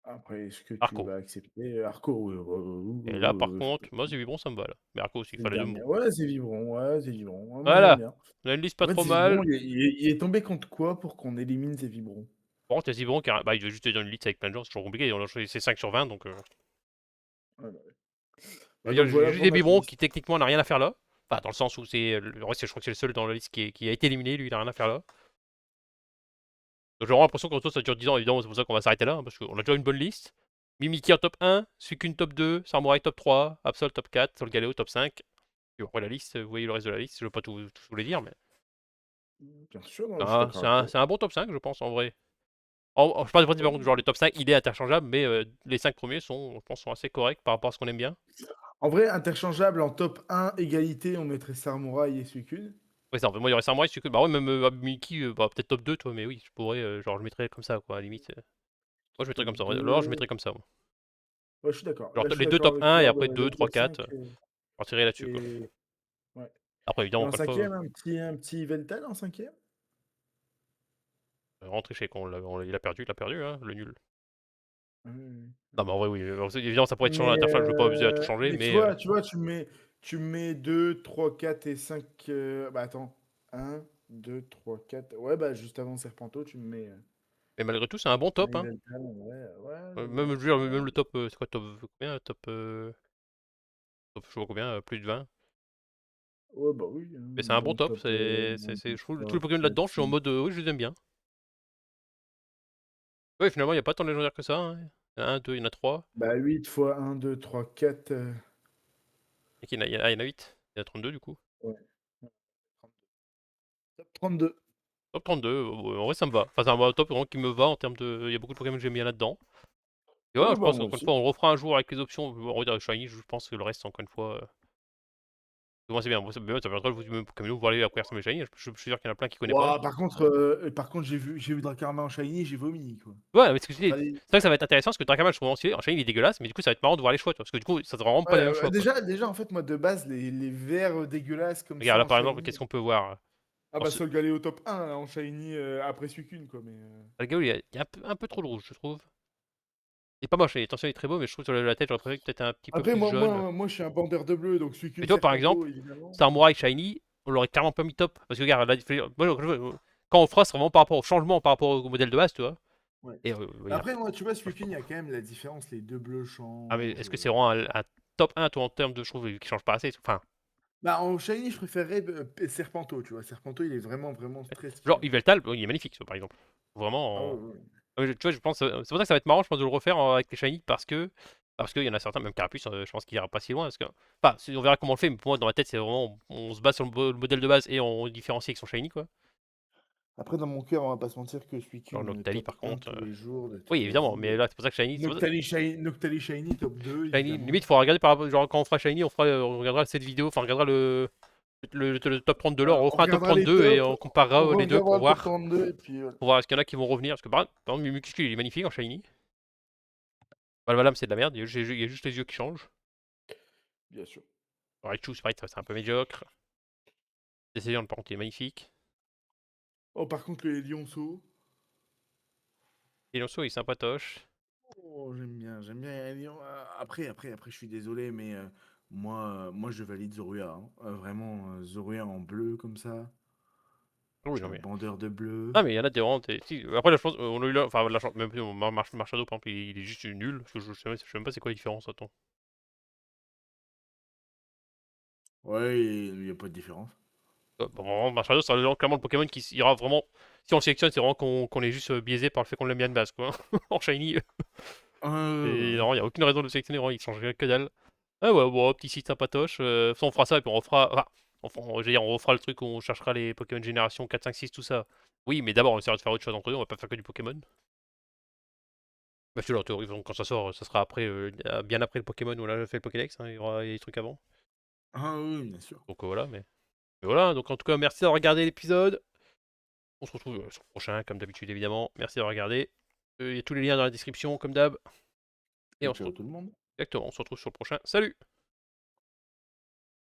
après, est-ce que tu Arco. vas accepter Arco? Oui, Et là, par contre, moi, c'est bon, ça me va, là. Mais Arco aussi, il c'est le fallait deux dernier. mots. Ouais, c'est vibrant. Ouais, c'est vibrant. Ouais, moi, j'aime Voilà. bien. On a une liste En pas fait, trop c'est vibrant. mal. Il est tombé contre quoi pour qu'on élimine ces vibrants? Par contre, il y a Zibron qui bah, il doit juste être dans une liste avec plein de gens, c'est toujours compliqué. On a choisi c'est 5 sur 20, donc. Ouais, bah, Je veux bah, dire, donc j'ai voilà juste pour des ma Biberons liste. qui techniquement n'a rien à faire là. Enfin, dans le sens où c'est. En vrai, je crois que c'est le seul dans la liste qui a été éliminé, lui, il a rien à faire là. Donc j'ai vraiment l'impression qu'en tout ça dure 10 ans, évidemment, c'est pour ça qu'on va s'arrêter là, hein, parce qu'on a déjà une bonne liste. Mimiki en top 1, Suicune top 2, Samurai top 3, Absol top 4, Solgaleo top 5. Puis après la liste, vous voyez le reste de la liste, je ne veux pas tout vous les dire, mais. Bien sûr, non, je suis Ah, d'accord avec toi. c'est un bon top 5, je pense, en vrai. Je parle du principe, par contre, genre le top 5, il est interchangeable, mais les 5 premiers sont, je pense, sont assez corrects par rapport à ce qu'on aime bien. En vrai, interchangeable en top 1, égalité, on mettrait Samouraï et Suicune. Ouais, ça, en fait, moi, il y aurait Samurai, Suicune. Bah ouais, même Mimiki, bah, peut-être top 2, toi, mais oui, je pourrais, genre, je mettrais comme ça, quoi, à la limite. Moi, je mettrais Top comme ça. Alors, je 2. mettrais comme ça, moi. Ouais, je suis d'accord. Genre, Là, je suis les deux d'accord top avec 1 et toi. après 2, Le 3, top 4. 5. Je partirai là-dessus, quoi. Et, ouais. Après, Et évidemment, en encore une fois, cinquième, un petit Veltal en cinquième? rentrer chez qu'on il a perdu, hein, le nul. Mmh. Non, mais en vrai, oui. Évidemment, ça pourrait être changé à l'interface, je veux pas abuser à tout changer, Mais mais. tu mets 2, 3, 4 et 5. Bah attends. Un, 2, 3, 4. Ouais, bah juste avant Serpento, tu me mets Mais malgré tout, c'est un bon top, un hein. Veltal. Ouais, ouais, Même, je veux dire, même le top. C'est quoi, top combien? Je sais pas combien, plus de 20. ouais, bah oui, hein, Mais c'est un dans bon le top. top, Je trouve tous les top Pokémon là-dedans, je suis en 6. mode. Oui, je les aime bien. Ouais, finalement, il n'y a pas tant de légendaires que ça, hein. Il y en a 1, 2, il y en a 3. Bah 8 fois 1, 2, 3, 4. Et il y en a 8. Il y en a 32 du coup. Ouais. Top 32. Top 32, en vrai, ça me va. Enfin, c'est un top vraiment qui me va en termes de. Il y a beaucoup de Pokémon que j'aime bien là-dedans. Et ouais, Ouais, je bah pense moi qu'encore une aussi. fois, on le refera un jour avec les options. On va dire Shiny, je pense que le reste, encore une fois. Moi, c'est bien. Moi, ça me ça permettra de vous, comme vous, aller acquérir sur mes Shiny. Je suis sûr qu'il y en a plein qui ne connaissent pas. Ouah, par contre, j'ai vu Dracarma en Shiny, j'ai vomi, quoi. Ouais, mais ce que je dis, Fallait- c'est vrai que ça va être intéressant parce que Dracama, je trouve vraiment stylé. En Shiny, il est dégueulasse, mais du coup, ça va être marrant de voir les choix, tu vois. Parce que du coup, ça sera vraiment pas les mêmes choix, quoi. déjà, en fait, moi, de base, les verts dégueulasses comme Regarde, ça là, en par exemple, Shiny. qu'est-ce qu'on peut voir? Ah Alors, bah, Solgaleo top 1 là, en Shiny après Suicune, quoi. Mais, Algao, il y a un peu trop de rouge, je trouve. Il est pas moche, attention, il est très beau, mais je trouve sur la tête, j'aurais préféré peut-être un petit peu Après, plus jaune. moi, je suis un bandeur de bleu, donc Mais Suicune tu vois, par Serpento, exemple, évidemment. Samurai Shiny, on l'aurait clairement pas mis top. Parce que regarde, là, quand on fera, c'est vraiment par rapport au changement, par rapport au modèle de base, tu vois. Ouais. Et Après, moi, tu vois, Suicune, il y a quand même la différence, les deux bleus ah, mais changent. est-ce que c'est vraiment un top 1, toi, en termes de, je trouve, qui change pas assez? Enfin, Bah, en Shiny, je préférerais Serpento, tu vois. Serpento, il est vraiment, vraiment très genre, stylé. Yveltal, il est magnifique, par exemple. Ah ouais, Vraiment. ouais. Tu vois, je pense, c'est pour ça que ça va être marrant, je pense, de le refaire avec les Shiny parce qu'il y en a certains, même Carapuce, je pense qu'il ira pas si loin. Parce que, enfin, on verra comment on le fait, mais pour moi, dans ma tête, c'est vraiment, on se base sur le modèle de base et on différencie avec son Shiny, quoi. Après, dans mon cœur, on va pas se mentir que je suis Genre qu'une Noctali, top par 1 contre. tous les jours de Oui, toute la évidemment, vie. mais là, c'est pour ça que Shiny. Noctali Shiny, top 2, Shiny, évidemment. limite, il faudra regarder par rapport. Genre, quand on fera Shiny, on regardera cette vidéo, enfin, on regardera le top 30 de l'or, on On refera un top regardera les 32 et tops, on comparera on les deux regardera le top 32 et puis voilà. pour voir est-ce qu'il y en a qui vont revenir. Parce que par exemple, Mimikyu, il est magnifique en Shiny. Valvalam, c'est de la merde, il y a juste les yeux qui changent. Bien sûr. Raichu, c'est pareil, c'est un peu médiocre. Décélion, par contre, il est magnifique. Oh, par contre, les lionceaux. Et Lionceau, il est sympatoche. Oh, j'aime bien les lions. Après, je suis désolé, mais moi, je valide Zoruya, hein. Vraiment, Zoruya en bleu comme ça. Ah oui, non, mais. Bandeur de bleu. Ah, mais il y en a des vraiment. Si, après, là, je pense, on a eu là. Enfin, la chance, même Marshado, par exemple, il est juste nul. Parce que je sais même pas c'est quoi la différence, attends. Ouais, il n'y a pas de différence. Bon, vraiment, Marshado, c'est clairement le Pokémon qui ira vraiment. Si on le sélectionne, c'est vraiment qu'on est juste biaisé par le fait qu'on l'aime bien de base, quoi. En Shiny. Et Ouais. non, il n'y a aucune raison de le sélectionner, vraiment, il change que dalle. Ah ouais, bon, petit site sympatoche. On fera ça et puis on refera. Enfin, je veux dire, on refera le truc où on cherchera les Pokémon génération 4, 5, 6, tout ça. Oui, mais d'abord, on essaiera de faire autre chose entre deux, on va pas faire que du Pokémon. Bah, c'est leur théorie, donc quand ça sort, ça sera après, bien après le Pokémon où on a fait le Pokédex, hein, il y aura des trucs avant. Ah oui, bien sûr. Donc voilà, mais voilà, donc en tout cas, merci d'avoir regardé l'épisode. On se retrouve sur le prochain, comme d'habitude, évidemment. Merci d'avoir regardé. Il y a tous les liens dans la description, comme d'hab. Et Et on se ciao retrouve. tout le monde. Exactement, on se retrouve sur le prochain. Salut!